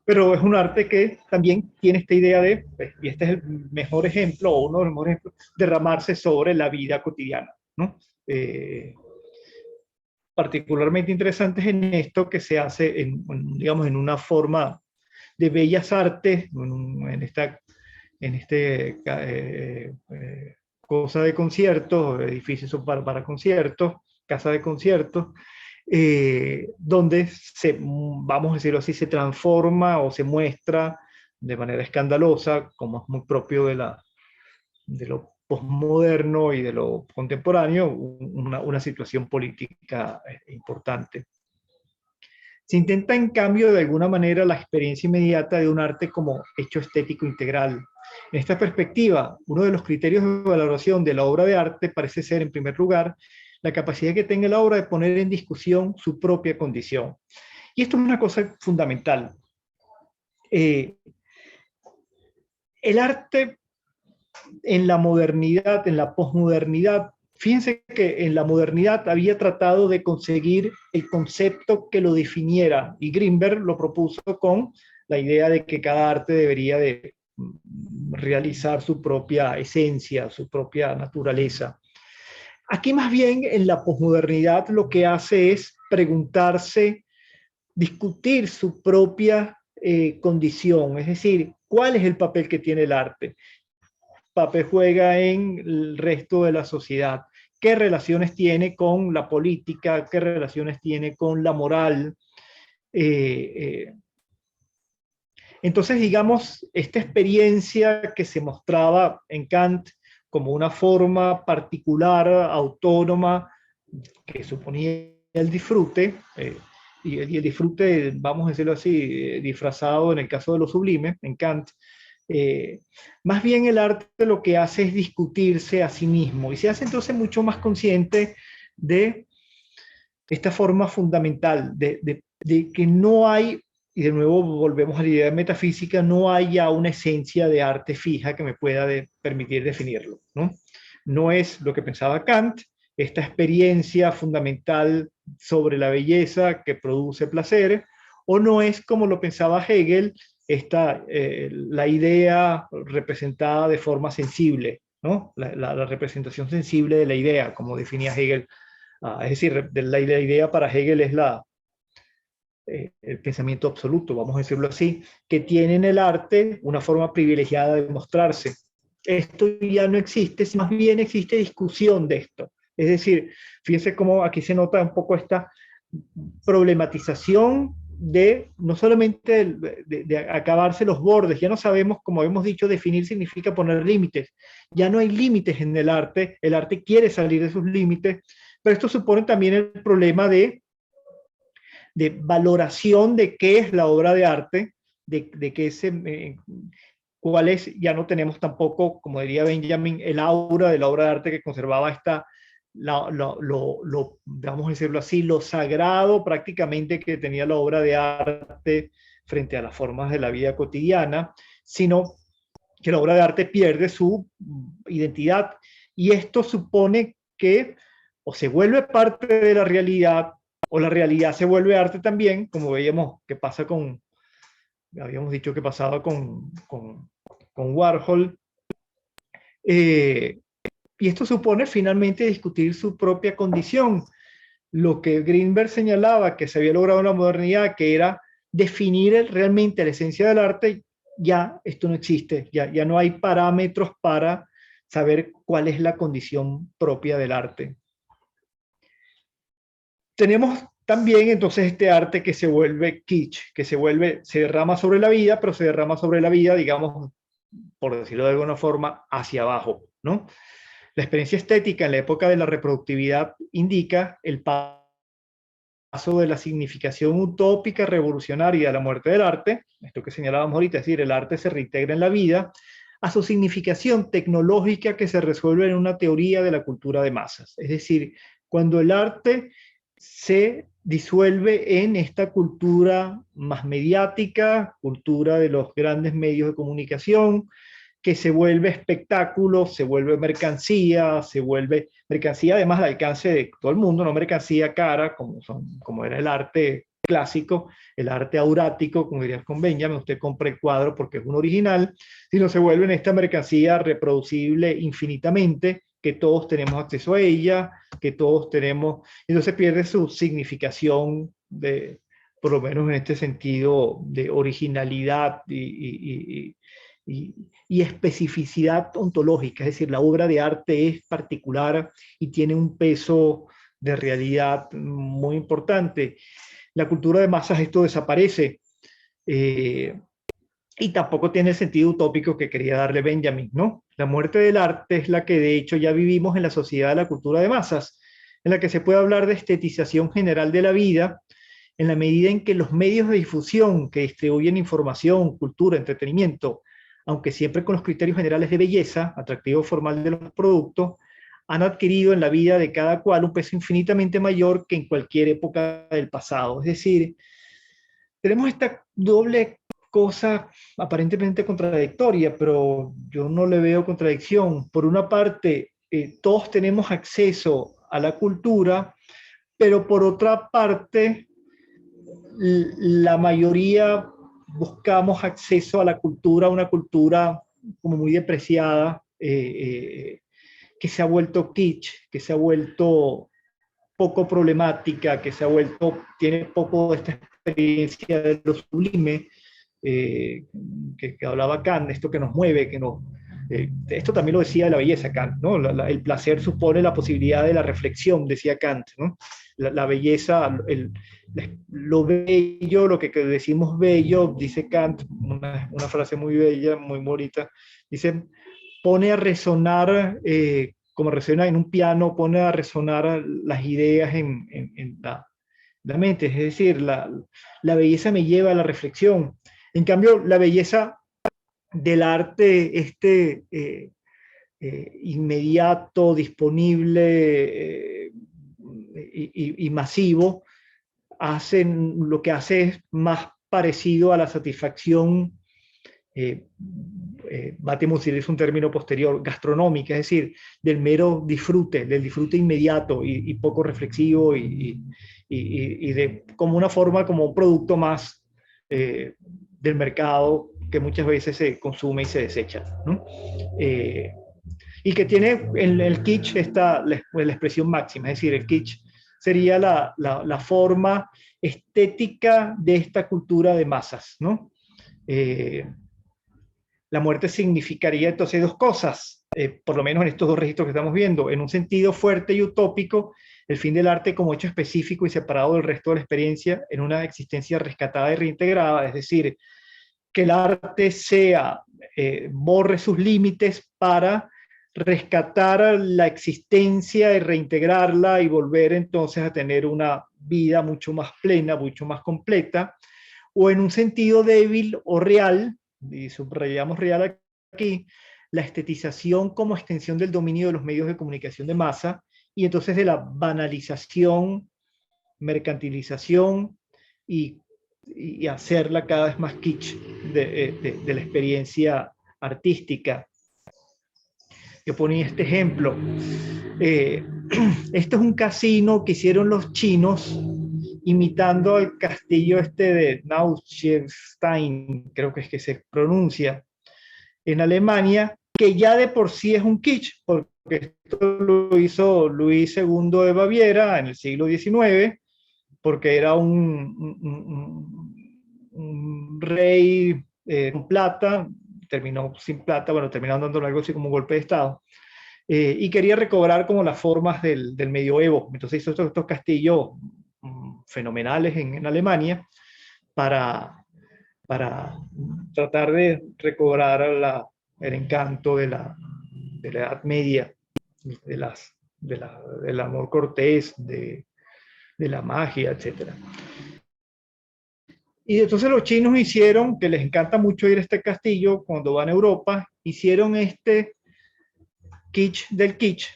Pero es un arte que también tiene esta idea de, y este es el mejor ejemplo, o uno de los mejores ejemplos, derramarse sobre la vida cotidiana, ¿no? Particularmente interesantes en esto que se hace, digamos, en una forma de bellas artes, en este cosa de conciertos, edificios para conciertos, casa de conciertos, donde vamos a decirlo así, se transforma o se muestra de manera escandalosa, como es muy propio de lo posmoderno y de lo contemporáneo, una situación política importante. Se intenta, en cambio, de alguna manera, la experiencia inmediata de un arte como hecho estético integral. En esta perspectiva, uno de los criterios de valoración de la obra de arte parece ser, en primer lugar, la capacidad que tenga la obra de poner en discusión su propia condición. Y esto es una cosa fundamental. El arte en la modernidad, en la posmodernidad, fíjense que en la modernidad había tratado de conseguir el concepto que lo definiera, y Grinberg lo propuso con la idea de que cada arte debería de realizar su propia esencia, su propia naturaleza. Aquí más bien en la posmodernidad lo que hace es preguntarse, discutir su propia condición, es decir, ¿cuál es el papel que tiene el arte? Papel juega en el resto de la sociedad, qué relaciones tiene con la política, qué relaciones tiene con la moral. Entonces, digamos, esta experiencia que se mostraba en Kant como una forma particular, autónoma, que suponía el disfrute, y el disfrute, vamos a decirlo así, disfrazado en el caso de lo sublime, en Kant, más bien el arte lo que hace es discutirse a sí mismo y se hace entonces mucho más consciente de esta forma fundamental de que no hay, y de nuevo volvemos a la idea de metafísica, no hay ya una esencia de arte fija que me pueda permitir definirlo, ¿no? No es lo que pensaba Kant, esta experiencia fundamental sobre la belleza que produce placer, o no es como lo pensaba Hegel, la idea representada de forma sensible, ¿no? La representación sensible de la idea, como definía Hegel. Es decir, la idea para Hegel es el pensamiento absoluto, vamos a decirlo así, que tiene en el arte una forma privilegiada de mostrarse. Esto ya no existe, más bien existe discusión de esto. Es decir, fíjense cómo aquí se nota un poco esta problematización de no solamente de acabarse los bordes, ya no sabemos, como hemos dicho, definir significa poner límites, ya no hay límites en el arte quiere salir de sus límites, pero esto supone también el problema de valoración de qué es la obra de arte, de qué cuál es, ya no tenemos tampoco, como diría Benjamin, el aura de la obra de arte que conservaba esta, vamos a decirlo así, lo sagrado prácticamente que tenía la obra de arte frente a las formas de la vida cotidiana, sino que la obra de arte pierde su identidad y esto supone que o se vuelve parte de la realidad o la realidad se vuelve arte también, como veíamos que pasa habíamos dicho que pasaba con Warhol, y esto supone finalmente discutir su propia condición. Lo que Greenberg señalaba que se había logrado en la modernidad, que era definir realmente la esencia del arte, ya esto no existe, ya no hay parámetros para saber cuál es la condición propia del arte. Tenemos también entonces este arte que se vuelve kitsch, que se derrama sobre la vida, pero se derrama sobre la vida, digamos, por decirlo de alguna forma, hacia abajo, ¿no? La experiencia estética en la época de la reproductividad indica el paso de la significación utópica revolucionaria de la muerte del arte, esto que señalábamos ahorita, es decir, el arte se reintegra en la vida, a su significación tecnológica que se resuelve en una teoría de la cultura de masas. Es decir, cuando el arte se disuelve en esta cultura más mediática, cultura de los grandes medios de comunicación, que se vuelve espectáculo, se vuelve mercancía además al alcance de todo el mundo, no mercancía cara, como era el arte clásico, el arte aurático, como dirías con Benjamin, usted compra el cuadro porque es un original, sino se vuelve en esta mercancía reproducible infinitamente, que todos tenemos acceso a ella, que todos tenemos, y no se pierde su significación por lo menos en este sentido, de originalidad y especificidad ontológica, es decir, la obra de arte es particular y tiene un peso de realidad muy importante. La cultura de masas esto desaparece y tampoco tiene el sentido utópico que quería darle Benjamin, ¿no? La muerte del arte es la que de hecho ya vivimos en la sociedad de la cultura de masas, en la que se puede hablar de estetización general de la vida, en la medida en que los medios de difusión que distribuyen información, cultura, entretenimiento, aunque siempre con los criterios generales de belleza, atractivo formal de los productos, han adquirido en la vida de cada cual un peso infinitamente mayor que en cualquier época del pasado. Es decir, tenemos esta doble cosa aparentemente contradictoria, pero yo no le veo contradicción. Por una parte, todos tenemos acceso a la cultura, pero por otra parte, la mayoría buscamos acceso a la cultura, una cultura como muy depreciada, que se ha vuelto kitsch, que se ha vuelto poco problemática, que tiene poco de esta experiencia de lo sublime, que hablaba Kant, esto que nos mueve, esto también lo decía de la belleza Kant, ¿no? El placer supone la posibilidad de la reflexión, decía Kant, ¿no? La belleza, lo bello, lo que decimos bello, dice Kant, una frase muy bella, muy bonita, dice, pone a resonar, como resuena en un piano, pone a resonar las ideas en la mente, es decir, la belleza me lleva a la reflexión. En cambio, la belleza del arte, inmediato, disponible y masivo, lo que hace es más parecido a la satisfacción, Batemus es un término posterior, gastronómica, es decir, del mero disfrute, del disfrute inmediato y poco reflexivo como una forma, como un producto más del mercado que muchas veces se consume y se desecha, ¿no? Y que tiene el kitsch la expresión máxima, es decir, el kitsch sería la forma estética de esta cultura de masas, ¿no? La muerte significaría entonces dos cosas, por lo menos en estos dos registros que estamos viendo. En un sentido fuerte y utópico, el fin del arte como hecho específico y separado del resto de la experiencia en una existencia rescatada y reintegrada, es decir, que el arte borre sus límites para rescatar la existencia y reintegrarla y volver entonces a tener una vida mucho más plena, mucho más completa, o en un sentido débil o real, y subrayamos real aquí, la estetización como extensión del dominio de los medios de comunicación de masa y entonces de la banalización, mercantilización y hacerla cada vez más kitsch de la experiencia artística. Yo ponía este ejemplo. Este es un casino que hicieron los chinos imitando el castillo este de Neuschwanstein, creo que es que se pronuncia, en Alemania, que ya de por sí es un kitsch, porque esto lo hizo Luis II de Baviera en el siglo XIX, porque era un rey con plata, terminó sin plata, bueno, terminaron dándole algo así como un golpe de Estado, y quería recobrar como las formas del medioevo. Entonces hizo estos castillos fenomenales en Alemania para tratar de recobrar el encanto de la Edad Media, del amor cortés, de la magia, etc. Y entonces los chinos hicieron, que les encanta mucho ir a este castillo cuando van a Europa, hicieron este kitsch del kitsch,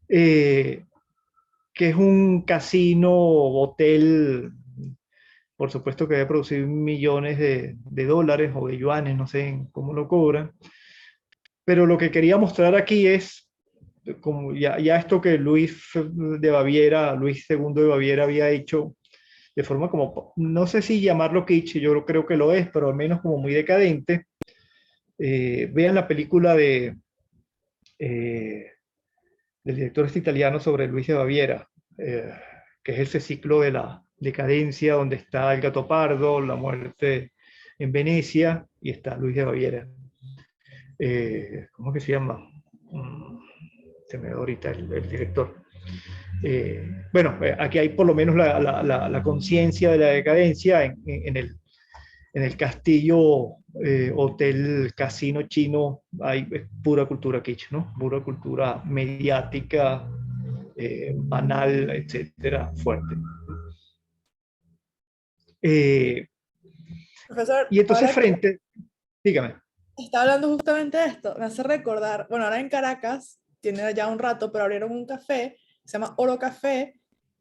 que es un casino, hotel, por supuesto que debe producir millones de dólares o de yuanes, no sé cómo lo cobran. Pero lo que quería mostrar aquí es, como ya esto que Luis II de Baviera había hecho de forma como, no sé si llamarlo kitsch, yo creo que lo es, pero al menos como muy decadente. Vean la película del director italiano sobre Luis de Baviera, que es ese ciclo de la decadencia donde está el gato pardo, la muerte en Venecia y está Luis de Baviera. ¿Cómo es que se llama? Se me da ahorita el director. Bueno, aquí hay por lo menos la conciencia de la decadencia en el castillo, hotel, casino chino. Hay pura cultura kitsch, ¿no? Pura cultura mediática, banal, etcétera, fuerte. Profesor, Y entonces ahora dígame. está hablando justamente de esto, me hace recordar, bueno, ahora en Caracas, tiene ya un rato, pero abrieron un café, se llama Oro Café,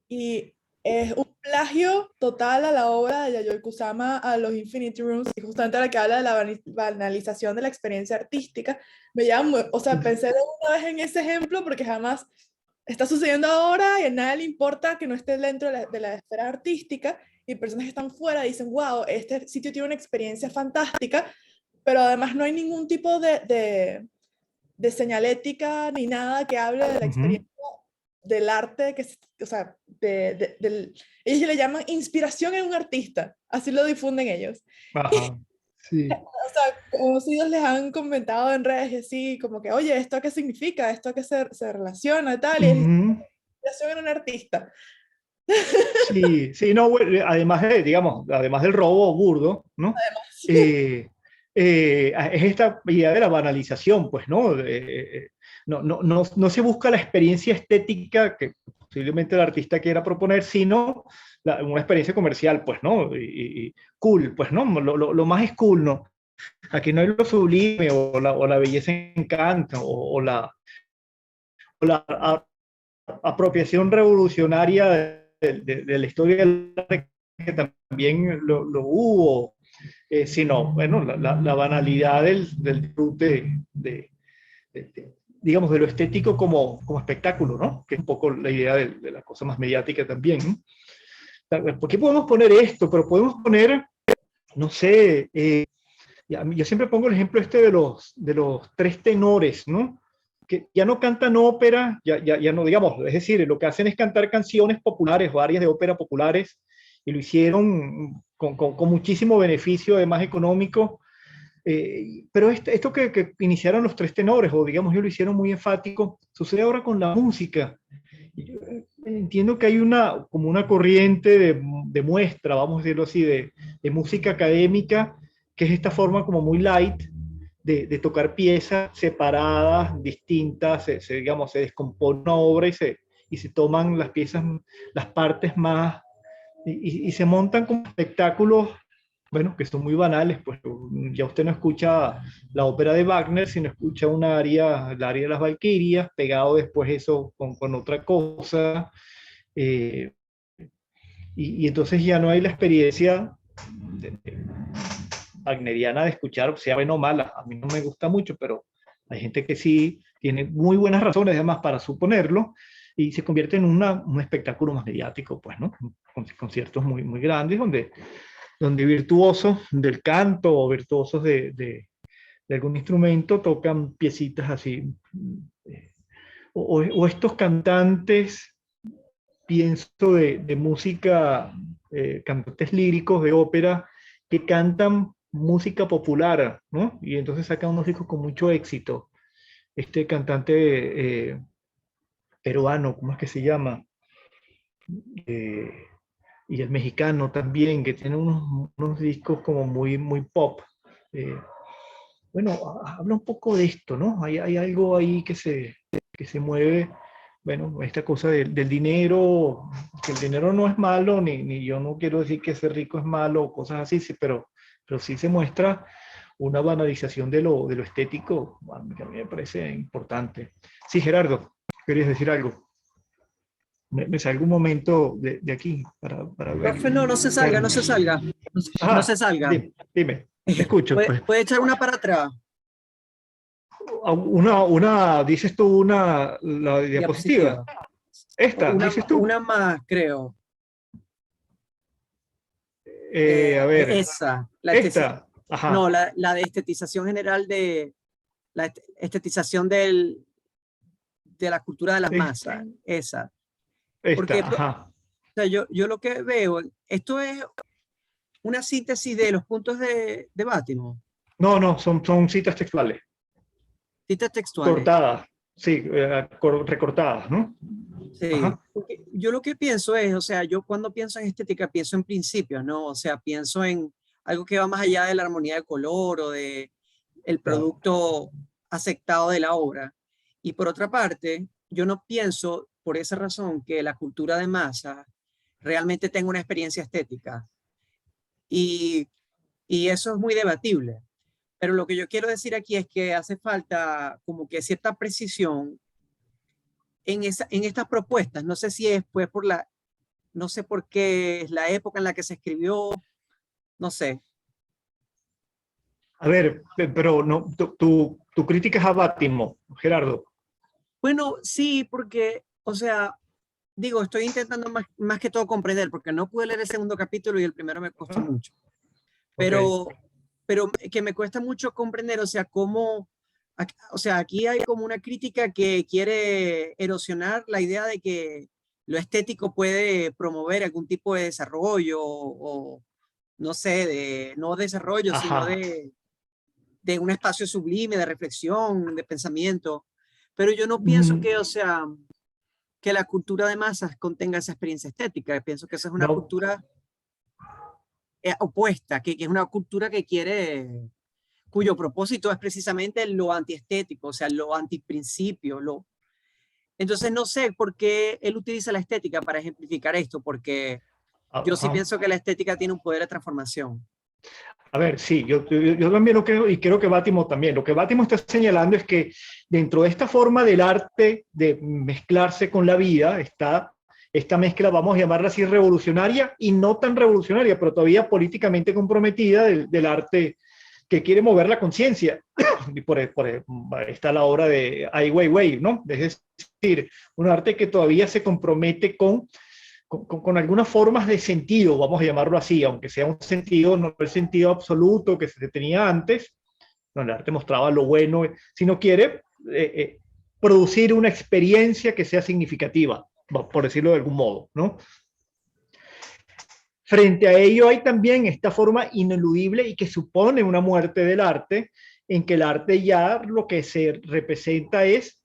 y es un plagio total a la obra de Yayoi Kusama, a los Infinity Rooms, y justamente a la que habla de la banalización de la experiencia artística. Me llama, o sea, pensé de una vez en ese ejemplo, porque jamás está sucediendo ahora y a nadie le importa que no esté dentro de la esfera artística, y personas que están fuera dicen, wow, este sitio tiene una experiencia fantástica, pero además no hay ningún tipo de señalética ni nada que hable de la experiencia del arte, o sea, ellos le llaman inspiración en un artista, así lo difunden ellos. Ajá, sí. O sea, conocidos les han comentado en redes y así, como que, oye, ¿esto qué significa? ¿Esto qué se relaciona y tal? Y es inspiración en un artista. Sí, sí, no, además además del robo burdo, ¿no? Además, sí. Es esta idea de la banalización, pues, ¿no? No se busca la experiencia estética que posiblemente el artista quiera proponer, sino una experiencia comercial, pues, ¿no? Y cool, pues, ¿no? Lo más es cool, ¿no? Aquí no hay lo sublime o la belleza encanta o la apropiación revolucionaria de la historia del arte, que también lo hubo, sino, bueno, la banalidad del disfrute digamos, de lo estético como espectáculo, ¿no? Que es un poco la idea de la cosa más mediática también, ¿no? ¿Por qué podemos poner esto? Pero podemos poner, no sé, yo siempre pongo el ejemplo este de los tres tenores, ¿no? que ya no cantan ópera, ya no, digamos, es decir, lo que hacen es cantar canciones populares, varias de ópera populares, y lo hicieron con muchísimo beneficio, además económico. Pero esto que iniciaron los tres tenores, o digamos, ellos lo hicieron muy enfático, sucede ahora con la música. Yo entiendo que hay como una corriente de muestra, vamos a decirlo así, de música académica, que es esta forma como muy light de tocar piezas separadas, distintas, digamos, se descompone una obra y se toman las piezas, las partes más, y se montan como espectáculos, bueno, que son muy banales, pues ya usted no escucha la ópera de Wagner, sino escucha el aria de las Valquirias, pegado después eso con otra cosa, eh, y entonces ya no hay la experiencia wagneriana de escuchar, sea bueno o mala. A mí no me gusta mucho, pero hay gente que sí tiene muy buenas razones además para suponerlo, y se convierte en un espectáculo más mediático, pues, ¿no? Con conciertos muy, muy grandes, donde virtuosos del canto o virtuosos de algún instrumento tocan piecitas así. O estos cantantes, pienso de música, cantantes líricos de ópera, que cantan música popular, ¿no? Y entonces sacan unos discos con mucho éxito. Este cantante peruano, ¿cómo es que se llama? Eh, y el mexicano también, que tiene unos discos como muy, muy pop. Eh, bueno, habla un poco de esto, ¿no? Hay algo ahí que se mueve, bueno, esta cosa del dinero, que el dinero no es malo, ni yo no quiero decir que ser rico es malo, o cosas así, sí, pero sí se muestra una banalización de lo estético, que a mí me parece importante. Sí, Gerardo, ¿querías decir algo? Me salgo un momento de aquí para ver. Profe, no se salga, no se salga. No se salga. Dime, te escucho. Pues. ¿Puede echar una para atrás? Dices tú la diapositiva. Esta, dices tú. Una más, creo. A ver. Esa. Esta. Ajá. No, la de estetización general la estetización de la cultura de las masas. Esa. Porque, ajá. O sea, yo lo que veo, esto es una síntesis de los puntos de Bátimo. No, son citas textuales. Citas textuales. Cortadas, sí, recortadas, ¿no? Sí. Yo lo que pienso es, o sea, yo cuando pienso en estética pienso en principios, ¿no? O sea, pienso en algo que va más allá de la armonía de color o de el producto aceptado de la obra. Y por otra parte, yo no pienso, por esa razón, que la cultura de masa realmente tenga una experiencia estética. Y eso es muy debatible. Pero lo que yo quiero decir aquí es que hace falta como que cierta precisión en estas propuestas. No sé si es pues no sé por qué es la época en la que se escribió, no sé. A ver, pero no, tu crítica es a Bátimo, Gerardo. Bueno, sí, porque, o sea, digo, estoy intentando más que todo comprender, porque no pude leer el segundo capítulo y el primero me costó mucho. Pero que me cuesta mucho comprender, o sea, aquí hay como una crítica que quiere erosionar la idea de que lo estético puede promover algún tipo de desarrollo o no sé, no desarrollo, sino de un espacio sublime, de reflexión, de pensamiento. Pero yo no pienso que, o sea, que la cultura de masas contenga esa experiencia estética. Pienso que esa es una cultura opuesta, que es una cultura cuyo propósito es precisamente lo antiestético, o sea, lo antiprincipio. Entonces no sé por qué él utiliza la estética para ejemplificar esto, porque yo sí pienso que la estética tiene un poder de transformación. A ver, sí, yo también lo creo, y creo que Bátimo también. Lo que Bátimo está señalando es que dentro de esta forma del arte de mezclarse con la vida está esta mezcla, vamos a llamarla así, revolucionaria y no tan revolucionaria, pero todavía políticamente comprometida del arte que quiere mover la conciencia. Y por está la obra de Ai Weiwei, ¿no? Es decir, un arte que todavía se compromete con algunas formas de sentido, vamos a llamarlo así, aunque sea un sentido, no el sentido absoluto que se tenía antes, donde el arte mostraba lo bueno, si no quiere, producir una experiencia que sea significativa, por decirlo de algún modo, ¿no? Frente a ello hay también esta forma ineludible y que supone una muerte del arte, en que el arte ya lo que se representa es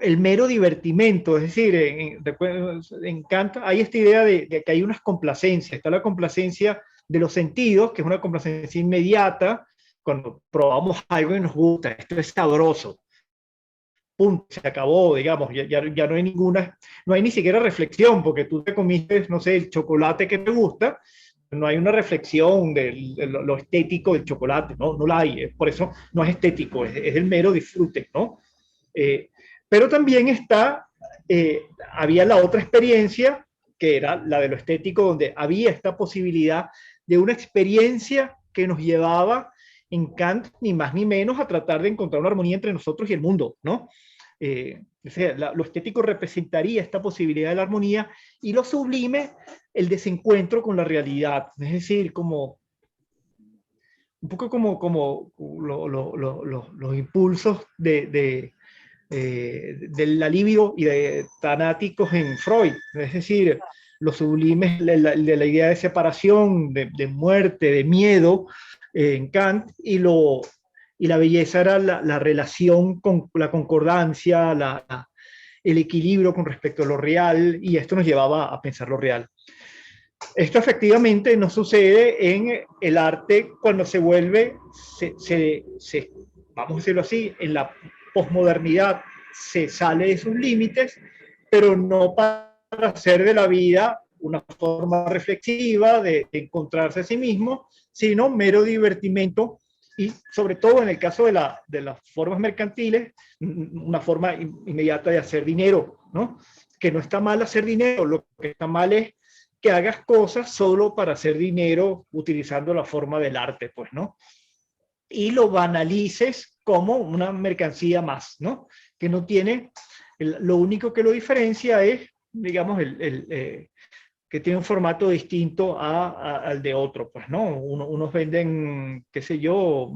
el mero divertimento, es decir, en Kant hay esta idea de que hay unas complacencias, está la complacencia de los sentidos, que es una complacencia inmediata, cuando probamos algo y nos gusta, esto es sabroso, punto, se acabó, digamos, ya no hay ninguna, no hay ni siquiera reflexión, porque tú te comiste, no sé, el chocolate que te gusta, no hay una reflexión de lo estético del chocolate, ¿no? No la hay, por eso no es estético, es el mero disfrute, ¿no? Pero también había la otra experiencia, que era la de lo estético, donde había esta posibilidad de una experiencia que nos llevaba en Kant, ni más ni menos, a tratar de encontrar una armonía entre nosotros y el mundo, ¿no? O sea, lo estético representaría esta posibilidad de la armonía y lo sublime, el desencuentro con la realidad, es decir, como un poco como los impulsos de la libido y de tanáticos en Freud, es decir, los sublimes de la idea de separación, de muerte, de miedo en Kant, y la belleza era la relación con la concordancia, el equilibrio con respecto a lo real, y esto nos llevaba a pensar lo real. Esto efectivamente no sucede en el arte cuando se vuelve, vamos a decirlo así, en la posmodernidad se sale de sus límites, pero no para hacer de la vida una forma reflexiva de encontrarse a sí mismo, sino mero divertimento y sobre todo en el caso de las formas mercantiles, una forma inmediata de hacer dinero, ¿no? Que no está mal hacer dinero, lo que está mal es que hagas cosas solo para hacer dinero utilizando la forma del arte, pues, ¿no? Y lo banalices como una mercancía más, ¿no? Que no tiene, lo único que lo diferencia es, digamos, que tiene un formato distinto al de otro, pues, ¿no? Unos venden, qué sé yo,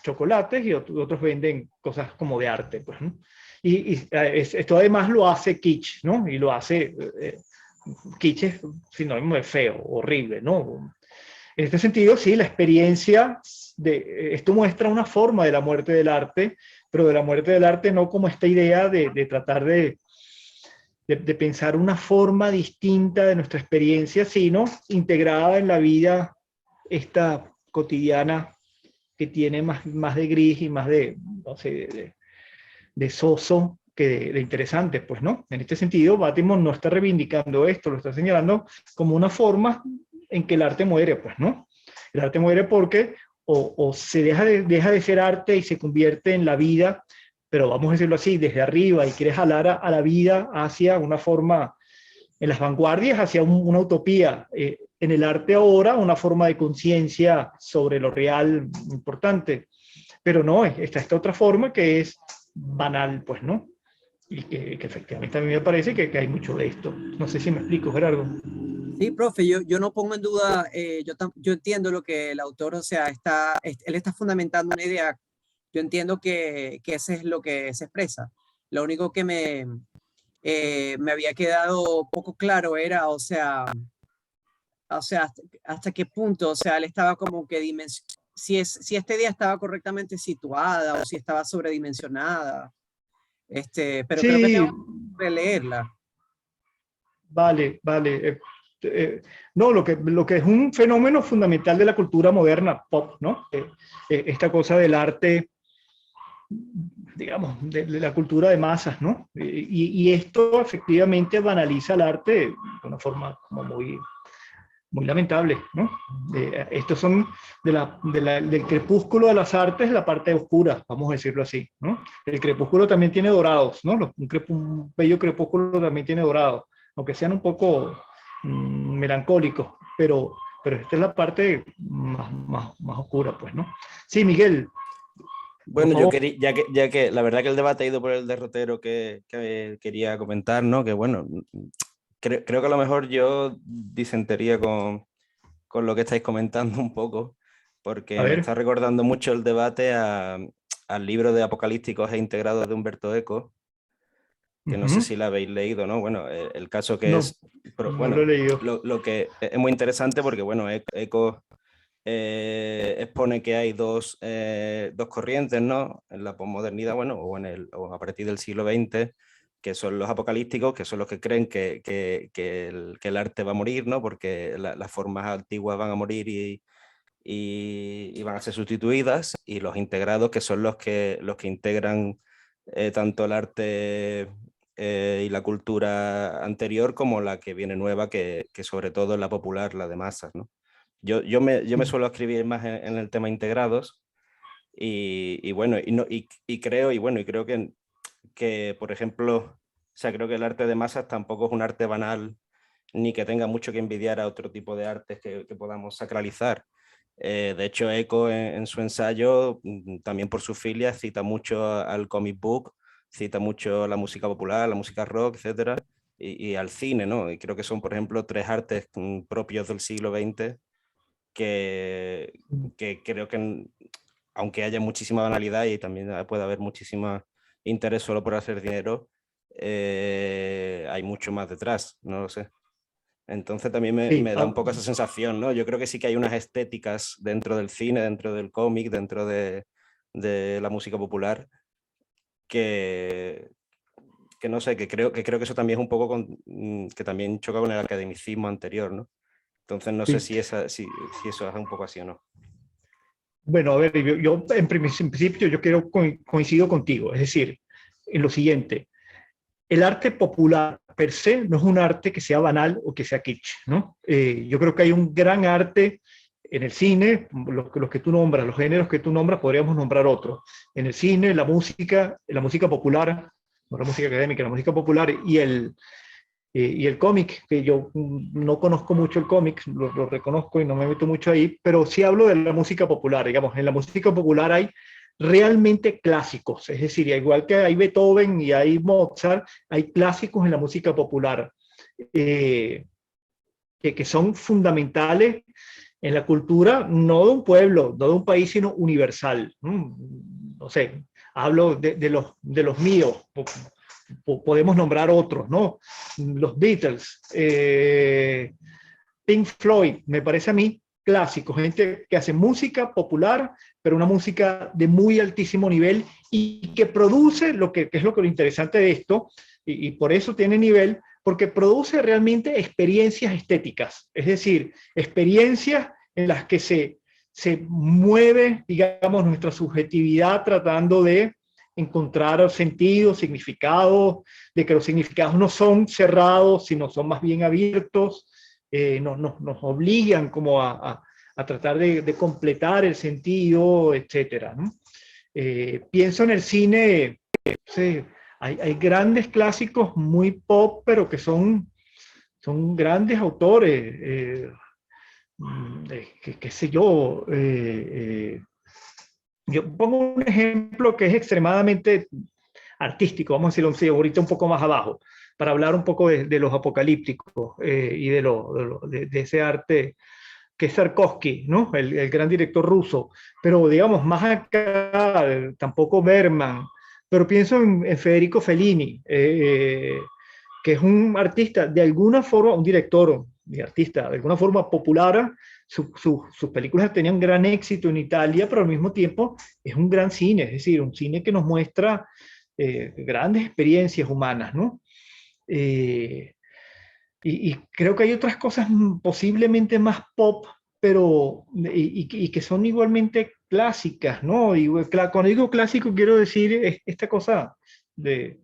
chocolates y otros venden cosas como de arte, pues, ¿no? Y esto además lo hace kitsch, ¿no? Y lo hace, kitsch es sinónimo de feo, horrible, ¿no? En este sentido, sí, la experiencia esto muestra una forma de la muerte del arte, pero de la muerte del arte no como esta idea de tratar de pensar una forma distinta de nuestra experiencia, sino integrada en la vida esta cotidiana que tiene más de gris y más no sé, de soso que de interesante, pues, ¿no? En este sentido, Bateman no está reivindicando esto, lo está señalando como una forma en que el arte muere, pues, ¿no? El arte muere porque o se deja de ser arte y se convierte en la vida, pero vamos a decirlo así, desde arriba, y quiere jalar a la vida hacia una forma, en las vanguardias, hacia una utopía. En el arte ahora, una forma de conciencia sobre lo real importante. Pero no, está esta otra forma que es banal, pues, ¿no? Y que efectivamente a mí me parece que hay mucho de esto. No sé si me explico, Gerardo. Sí, profe, yo no pongo en duda, yo entiendo lo que el autor, o sea, él está fundamentando una idea, yo entiendo que ese es lo que se expresa. Lo único que me había quedado poco claro era, o sea, hasta qué punto, o sea, él estaba como que si esta idea estaba correctamente situada o si estaba sobredimensionada, pero creo que tengo Sí, que releerla. vale, vale. No, lo que es un fenómeno fundamental de la cultura moderna, pop, ¿no? Esta cosa del arte, digamos, de la cultura de masas, ¿no? Y esto efectivamente banaliza el arte de una forma como muy lamentable, ¿no? Estos son del crepúsculo de las artes, la parte oscura, vamos a decirlo así, ¿no? El crepúsculo también tiene dorados, ¿no? Un bello crepúsculo también tiene dorados, aunque sean un poco melancólicos, pero esta es la parte más oscura, pues, ¿no? Sí, Miguel, por Bueno, yo favor. quería, ya que la verdad que el debate ha ido por el derrotero que quería comentar, ¿no? Que bueno, creo que a lo mejor yo disentiría con lo que estáis comentando un poco, A porque me ver, está recordando mucho el debate a al libro de Apocalípticos e Integrados de Humberto Eco, que no sé si la habéis leído, ¿no? Bueno, el caso que No, es, pero, no bueno, lo he leído. lo que es muy interesante porque, bueno, Eco expone que hay dos corrientes, ¿no? En la posmodernidad, bueno, o a partir del siglo XX, que son los apocalípticos, que son los que creen que el arte va a morir, ¿no? Porque las formas antiguas van a morir y van a ser sustituidas, y los integrados, que son los que integran tanto el arte y la cultura anterior como la que viene nueva, que sobre todo es la popular, la de masas, ¿no? Yo me suelo escribir más en el tema integrados y bueno, y creo que, por ejemplo, o sea, creo que el arte de masas tampoco es un arte banal ni que tenga mucho que envidiar a otro tipo de artes que podamos sacralizar. De hecho, Eco en su ensayo, también por su filia, cita mucho al comic book, cita mucho la música popular, la música rock, etcétera, y al cine, ¿no? Y creo que son, por ejemplo, tres artes propios del siglo XX que, que creo que, aunque haya muchísima banalidad y también puede haber muchísimo interés solo por hacer dinero, hay mucho más detrás, no lo sé. Entonces también Sí, me da un poco esa sensación, ¿no? Yo creo que sí que hay unas estéticas dentro del cine, dentro del cómic, dentro de la música popular, que, que no sé, que creo que eso también es un poco que también choca con el academicismo anterior, ¿no? Entonces no sé sí. si eso es un poco así o no. Bueno, a ver, yo en principio yo coincido contigo, es decir, en lo siguiente, el arte popular per se no es un arte que sea banal o que sea kitsch, ¿no? Yo creo que hay un gran arte en el cine, los que tú nombras, los géneros que tú nombras, podríamos nombrar otros. En el cine, la música popular, no la música académica, la música popular y el cómic, que yo no conozco mucho el cómic, lo reconozco y no me meto mucho ahí, pero sí hablo de la música popular, digamos, en la música popular hay realmente clásicos, es decir, igual que hay Beethoven y hay Mozart, hay clásicos en la música popular eh, que son fundamentales en la cultura, no de un pueblo, no de un país, sino universal. No sé, hablo de los míos, podemos nombrar otros, ¿no? Los Beatles, Pink Floyd, me parece a mí clásico, gente que hace música popular, pero una música de muy altísimo nivel y que produce que es lo interesante de esto, y por eso tiene nivel, porque produce realmente experiencias estéticas, es decir, experiencias en las que se mueve, digamos, nuestra subjetividad tratando de encontrar sentido, significado, de que los significados no son cerrados, sino son más bien abiertos, nos obligan como a tratar de completar el sentido, etcétera, ¿no? Pienso en el cine, sí, hay grandes clásicos muy pop, pero que son grandes autores. Qué sé yo, yo pongo un ejemplo que es extremadamente artístico, vamos a decirlo así, ahorita un poco más abajo, para hablar un poco de los apocalípticos y de ese arte que es Tarkovsky, ¿no? El gran director ruso. Pero digamos, más acá, tampoco Bergman, pero pienso en Federico Fellini, que es un artista, de alguna forma, un director y artista, de alguna forma popular. Sus películas tenían gran éxito en Italia, pero al mismo tiempo es un gran cine, es decir, un cine que nos muestra grandes experiencias humanas, ¿no? Eh, y creo que hay otras cosas posiblemente más pop, pero y que son igualmente clásicas, ¿no? Y cuando digo clásico quiero decir esta cosa de,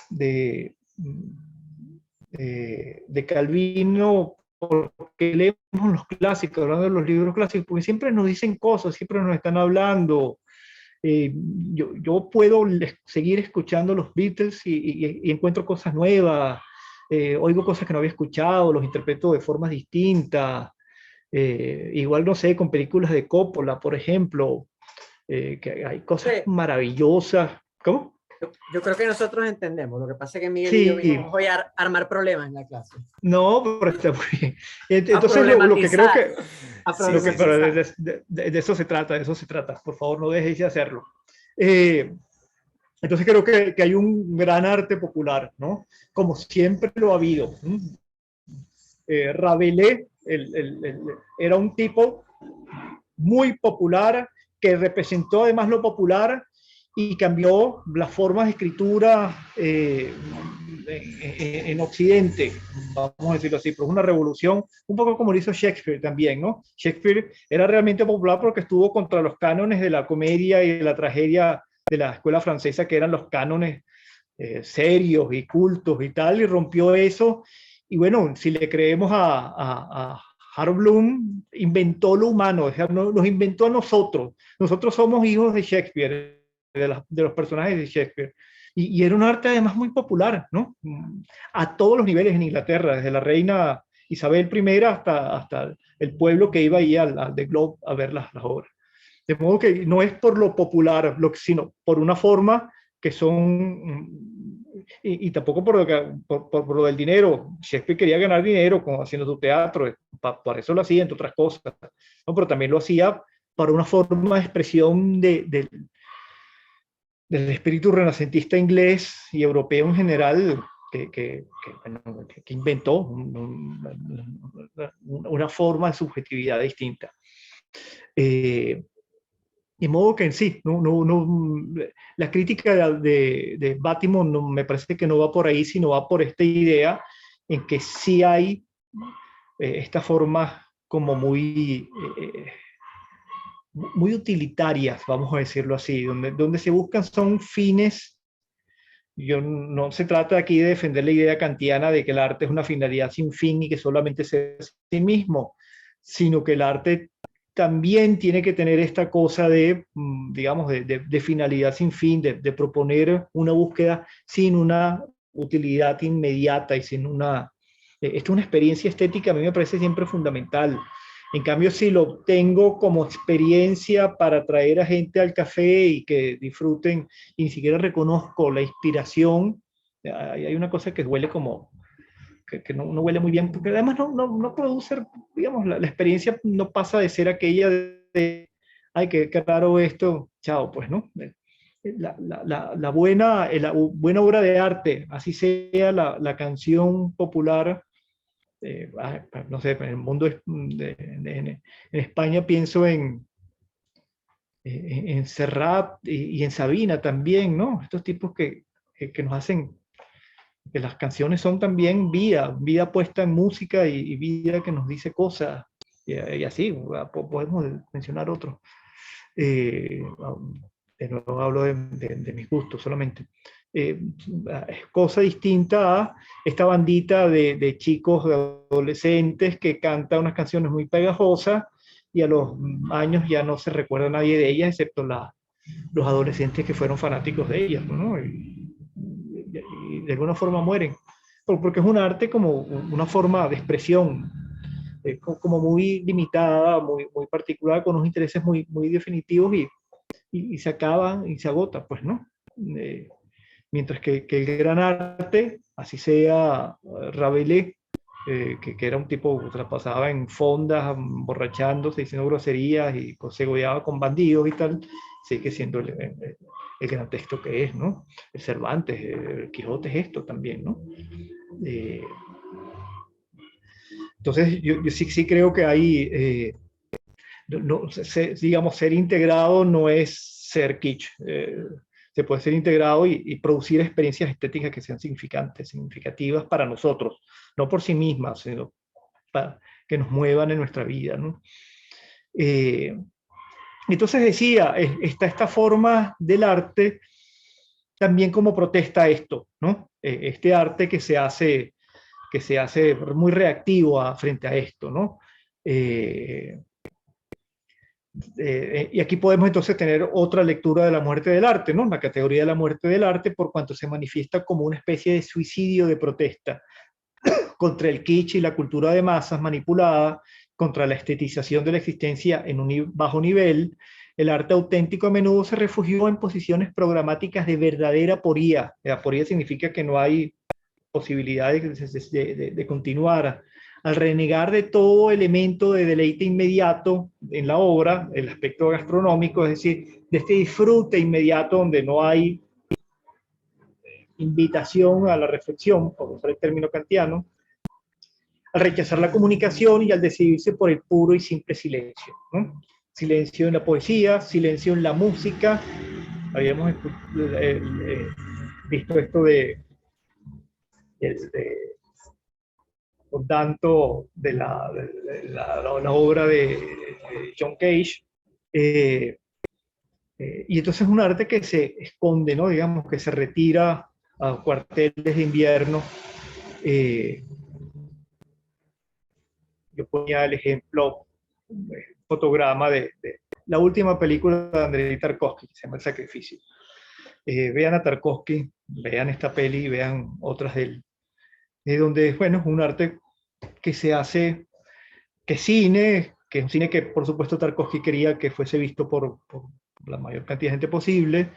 de, de Calvino, porque leemos los clásicos, hablando de los libros clásicos, porque siempre nos dicen cosas, siempre nos están hablando. Yo puedo seguir escuchando los Beatles y encuentro cosas nuevas, oigo cosas que no había escuchado, los interpreto de formas distintas. Igual, no sé, con películas de Coppola, por ejemplo, que hay cosas Sí, maravillosas. ¿Cómo? yo creo que nosotros entendemos. Lo que pasa es que Miguel y yo Sí, vinimos hoy a armar problemas en la clase. no, pero está muy bien. A Entonces, lo que creo problematizar. A Sí, sí, sí. pero problematizar. de eso se trata, de eso se trata. Por favor, no dejéis de hacerlo. Entonces creo que hay un gran arte popular, ¿no? Como siempre lo ha habido. Rabelais era un tipo muy popular que representó además lo popular y cambió las formas de escritura en Occidente, vamos a decirlo así, pero es una revolución, un poco como lo hizo Shakespeare también, ¿no? Shakespeare era realmente popular porque estuvo contra los cánones de la comedia y de la tragedia de la escuela francesa, que eran los cánones serios y cultos y tal, y rompió eso. Y bueno, si le creemos a Harold Bloom, inventó lo humano, o sea, nos inventó a nosotros. Nosotros somos hijos de Shakespeare, de los personajes de Shakespeare. Y era un arte además muy popular, ¿no? A todos los niveles en Inglaterra, desde la reina Isabel I hasta el pueblo que iba ahí al The Globe a ver las obras. De modo que no es por lo popular, sino por una forma que son, y tampoco por lo del dinero. Shakespeare quería ganar dinero haciendo su teatro, para eso lo hacía, entre otras cosas, ¿no? Pero también lo hacía para una forma de expresión del espíritu renacentista inglés y europeo en general, que inventó una forma de subjetividad distinta. De modo que en sí, la crítica de Baltimore me parece que no va por ahí, sino va por esta idea en que sí hay esta forma como muy utilitarias, vamos a decirlo así, donde se buscan son fines. No se trata aquí de defender la idea kantiana de que el arte es una finalidad sin fin y que solamente se es sí mismo, sino que el arte también tiene que tener esta cosa de, digamos, de finalidad sin fin, de proponer una búsqueda sin una utilidad inmediata y sin una... Esto es una experiencia estética, a mí me parece siempre fundamental. En cambio, si lo tengo como experiencia para traer a gente al café y que disfruten, y ni siquiera reconozco la inspiración, hay una cosa que huele como, que no huele muy bien, porque además no produce, digamos, la experiencia no pasa de ser aquella de ay, qué raro esto, chao, pues, ¿no? La buena obra de arte, así sea la canción popular, no sé, en el mundo, en España pienso en Serrat y en Sabina también, ¿no? Estos tipos que nos hacen, que las canciones son también vida puesta en música y vida que nos dice cosas, y así, podemos mencionar otros. De nuevo hablo de mis gustos solamente. Es cosa distinta a esta bandita de chicos, de adolescentes que canta unas canciones muy pegajosas y a los años ya no se recuerda a nadie de ellas, excepto los adolescentes que fueron fanáticos de ellas, ¿no? Y de alguna forma mueren, porque es un arte como una forma de expresión, como muy limitada, muy particular, con unos intereses muy definitivos y se acaba y se agota, pues, ¿no? Mientras que el gran arte, así sea Rabelais, que era un tipo que traspasaba en fondas, emborrachándose, diciendo groserías y se godeaba con bandidos y tal, sigue siendo el gran texto que es, ¿no? El Cervantes, el Quijote es esto también, ¿no? Entonces, yo sí creo que hay, digamos, ser integrado no es ser kitsch. Se puede ser integrado y producir experiencias estéticas que sean significativas para nosotros, no por sí mismas, sino para que nos muevan en nuestra vida, ¿no? Entonces decía, está esta forma del arte también como protesta a esto, ¿no? Este arte que se hace muy reactivo frente a esto, ¿no? Y aquí podemos entonces tener otra lectura de la muerte del arte, ¿no? La categoría de la muerte del arte, por cuanto se manifiesta como una especie de suicidio de protesta contra el kitsch y la cultura de masas manipulada, contra la estetización de la existencia en un bajo nivel. El arte auténtico a menudo se refugió en posiciones programáticas de verdadera aporía. La aporía significa que no hay posibilidad de continuar al renegar de todo elemento de deleite inmediato en la obra, el aspecto gastronómico, es decir, de este disfrute inmediato donde no hay invitación a la reflexión, por usar el término kantiano, al rechazar la comunicación y al decidirse por el puro y simple silencio, ¿no? Silencio en la poesía, silencio en la música. Habíamos visto esto por tanto, de la obra de John Cage. Y entonces es un arte que se esconde, ¿no? Digamos, que se retira a cuarteles de invierno. Yo ponía el ejemplo, fotograma de la última película de Andrei Tarkovsky, que se llama El Sacrificio. Vean a Tarkovsky, vean esta peli, vean otras de él, donde, bueno, es un arte que se hace, que cine, que es un cine que por supuesto Tarkovsky quería que fuese visto por la mayor cantidad de gente posible,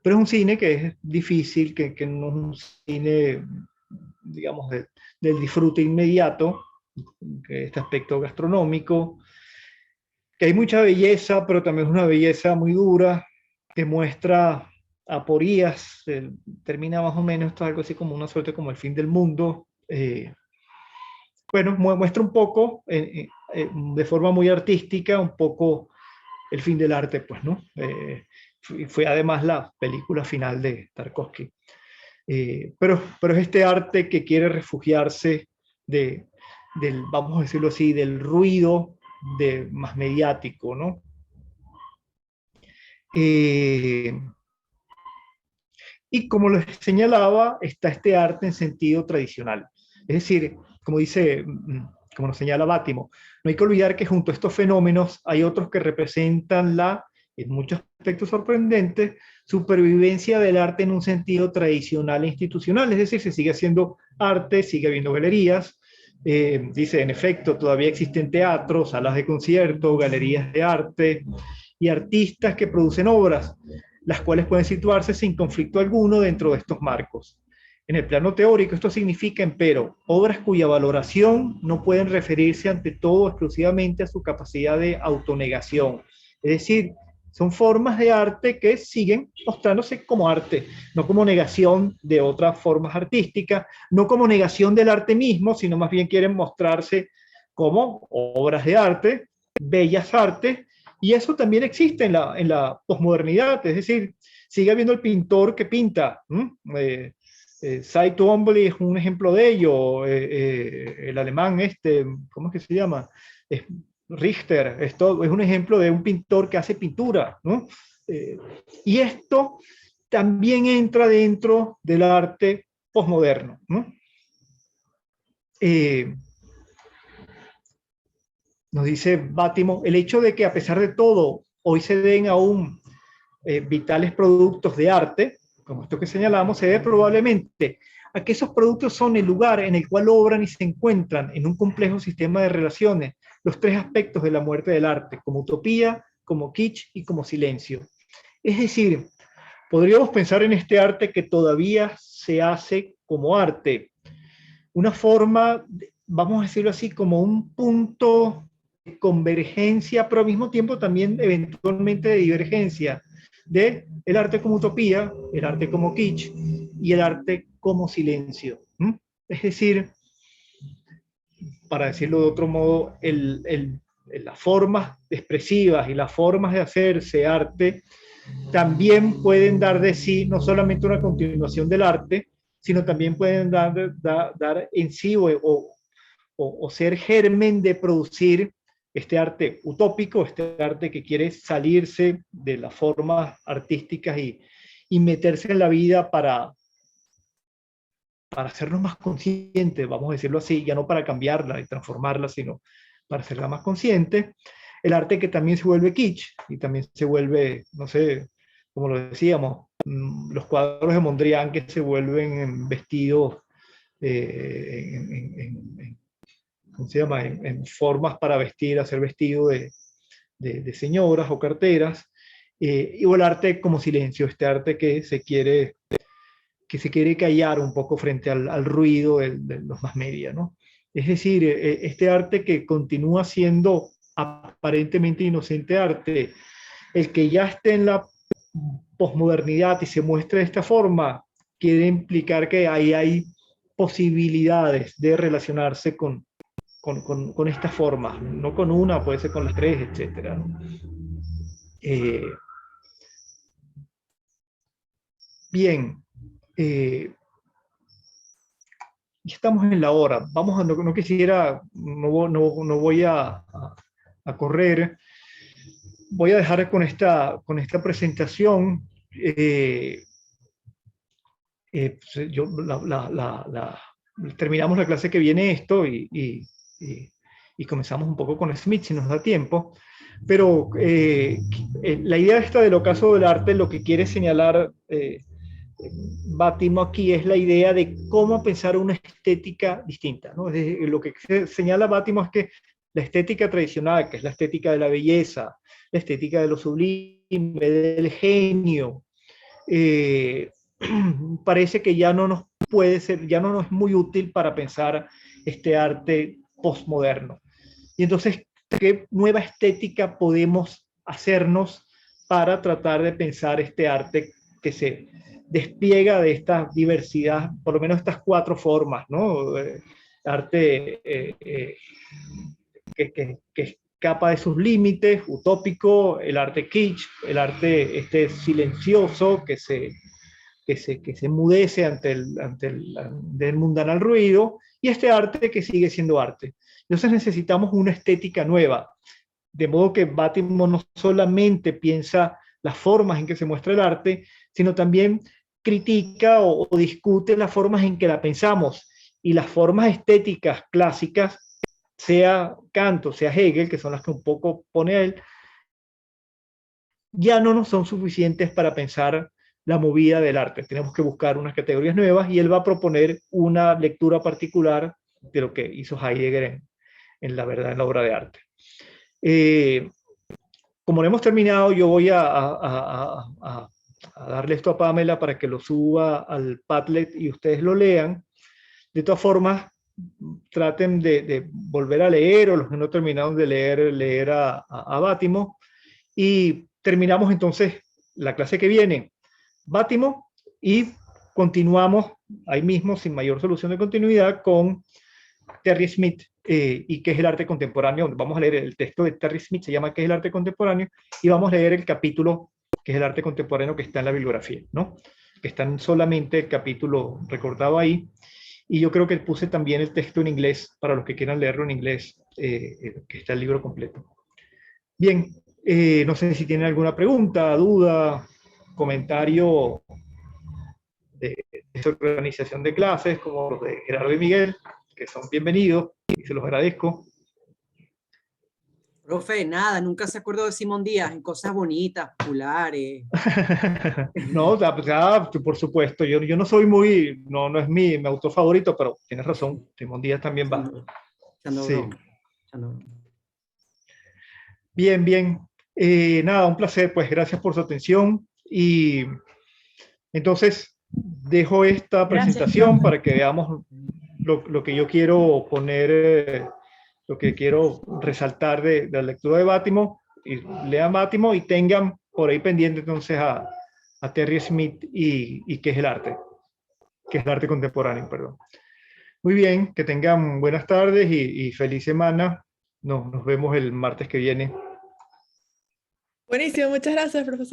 pero es un cine que es difícil, que no es un cine, digamos, del disfrute inmediato, que este aspecto gastronómico, que hay mucha belleza, pero también es una belleza muy dura, que muestra aporías, termina más o menos, esto es algo así como una suerte como el fin del mundo. Bueno, muestra un poco, de forma muy artística, un poco el fin del arte, pues, ¿no? Fue además la película final de Tarkovsky. Pero es este arte que quiere refugiarse vamos a decirlo así, del ruido más mediático, ¿no? Y como les señalaba, está este arte en sentido tradicional. Es decir, como nos señala Bátimo, no hay que olvidar que junto a estos fenómenos hay otros que representan en muchos aspectos sorprendentes, supervivencia del arte en un sentido tradicional e institucional. Es decir, se sigue haciendo arte, sigue habiendo galerías. Dice, en efecto, todavía existen teatros, salas de concierto, galerías de arte y artistas que producen obras, las cuales pueden situarse sin conflicto alguno dentro de estos marcos. En el plano teórico, esto significa, empero, obras cuya valoración no pueden referirse ante todo exclusivamente a su capacidad de autonegación. Es decir, son formas de arte que siguen mostrándose como arte, no como negación de otras formas artísticas, no como negación del arte mismo, sino más bien quieren mostrarse como obras de arte, bellas artes, y eso también existe en la posmodernidad, es decir, sigue habiendo el pintor que pinta. Cy Twombly es un ejemplo de ello, el alemán ¿cómo es que se llama? Richter, es un ejemplo de un pintor que hace pintura, ¿no? Y esto también entra dentro del arte posmoderno, ¿no? Nos dice Bátimo, el hecho de que a pesar de todo hoy se den aún vitales productos de arte, como esto que señalamos, se debe probablemente a que esos productos son el lugar en el cual obran y se encuentran en un complejo sistema de relaciones los tres aspectos de la muerte del arte, como utopía, como kitsch y como silencio. Es decir, podríamos pensar en este arte que todavía se hace como arte, una forma, vamos a decirlo así, como un punto de convergencia, pero al mismo tiempo también eventualmente de divergencia, de el arte como utopía, el arte como kitsch y el arte como silencio. Es decir, para decirlo de otro modo, las formas expresivas y las formas de hacerse arte también pueden dar de sí no solamente una continuación del arte, sino también pueden dar en sí o ser germen de producir este arte utópico, este arte que quiere salirse de las formas artísticas y meterse en la vida para hacernos más conscientes, vamos a decirlo así, ya no para cambiarla y transformarla, sino para hacerla más consciente. El arte que también se vuelve kitsch y también se vuelve, no sé, como lo decíamos, los cuadros de Mondrian que se vuelven vestidos ¿cómo se llama? En formas para vestir, hacer vestido de señoras o carteras, y el arte como silencio, este arte que se quiere callar un poco frente al ruido de los más media, ¿no? Es decir, este arte que continúa siendo aparentemente inocente arte, el que ya esté en la posmodernidad y se muestre de esta forma, quiere implicar que ahí hay posibilidades de relacionarse con estas formas, no con una, puede ser con las tres, etc. Bien, ya estamos en la hora. Vamos a, no quisiera, no voy a correr. Voy a dejar con esta presentación. Terminamos la clase que viene esto y comenzamos un poco con Smith si nos da tiempo. Pero la idea esta del ocaso del arte lo que quiere señalar Bátimo aquí es la idea de cómo pensar una estética distinta, ¿no? Lo que señala Bátimo es que la estética tradicional, que es la estética de la belleza, la estética de lo sublime, del genio, parece que ya no nos puede ser, ya no nos es muy útil para pensar este arte postmoderno. Y entonces, ¿qué nueva estética podemos hacernos para tratar de pensar este arte que se despliega de esta diversidad, por lo menos estas cuatro formas, ¿no? Arte que escapa de sus límites, utópico, el arte kitsch, el arte silencioso que se enmudece ante el mundanal ruido, y este arte que sigue siendo arte. Entonces necesitamos una estética nueva, de modo que Bátimo no solamente piensa las formas en que se muestra el arte, sino también critica o discute las formas en que la pensamos, y las formas estéticas clásicas, sea Kant o sea Hegel, que son las que un poco pone él, ya no nos son suficientes para pensar la movida del arte. Tenemos que buscar unas categorías nuevas, y él va a proponer una lectura particular de lo que hizo Heidegger en la verdad, en la obra de arte. Como no hemos terminado, yo voy a darle esto a Pamela para que lo suba al Padlet y ustedes lo lean. De todas formas, traten de volver a leer, o los que no terminaron de leer a Bátimo, y terminamos entonces la clase que viene Bátimo, y continuamos ahí mismo sin mayor solución de continuidad con Terry Smith y qué es el arte contemporáneo. Vamos a leer el texto de Terry Smith, se llama ¿Qué es el arte contemporáneo? Y vamos a leer el capítulo que es el arte contemporáneo que está en la bibliografía, ¿no? Que está solamente el capítulo recortado ahí. Y yo creo que puse también el texto en inglés para los que quieran leerlo en inglés, que está el libro completo. Bien, no sé si tienen alguna pregunta, duda, comentario de esta organización de clases, como los de Gerardo y Miguel, que son bienvenidos y se los agradezco. Profe, nada, nunca se acordó de Simón Díaz en cosas bonitas, populares. No, por supuesto, yo no soy muy, no es mi autor favorito, pero tienes razón, Simón Díaz también va. Sí. Bien, bien. Nada, un placer, pues gracias por su atención, y entonces dejo esta presentación para que veamos lo que yo quiero poner, lo que quiero resaltar de la lectura de Bátimo, y lean Bátimo y tengan por ahí pendiente entonces a Terry Smith y qué es el arte, qué es el arte contemporáneo, perdón. Muy bien, que tengan buenas tardes y feliz semana. Nos vemos el martes que viene. Buenísimo, muchas gracias, profesor.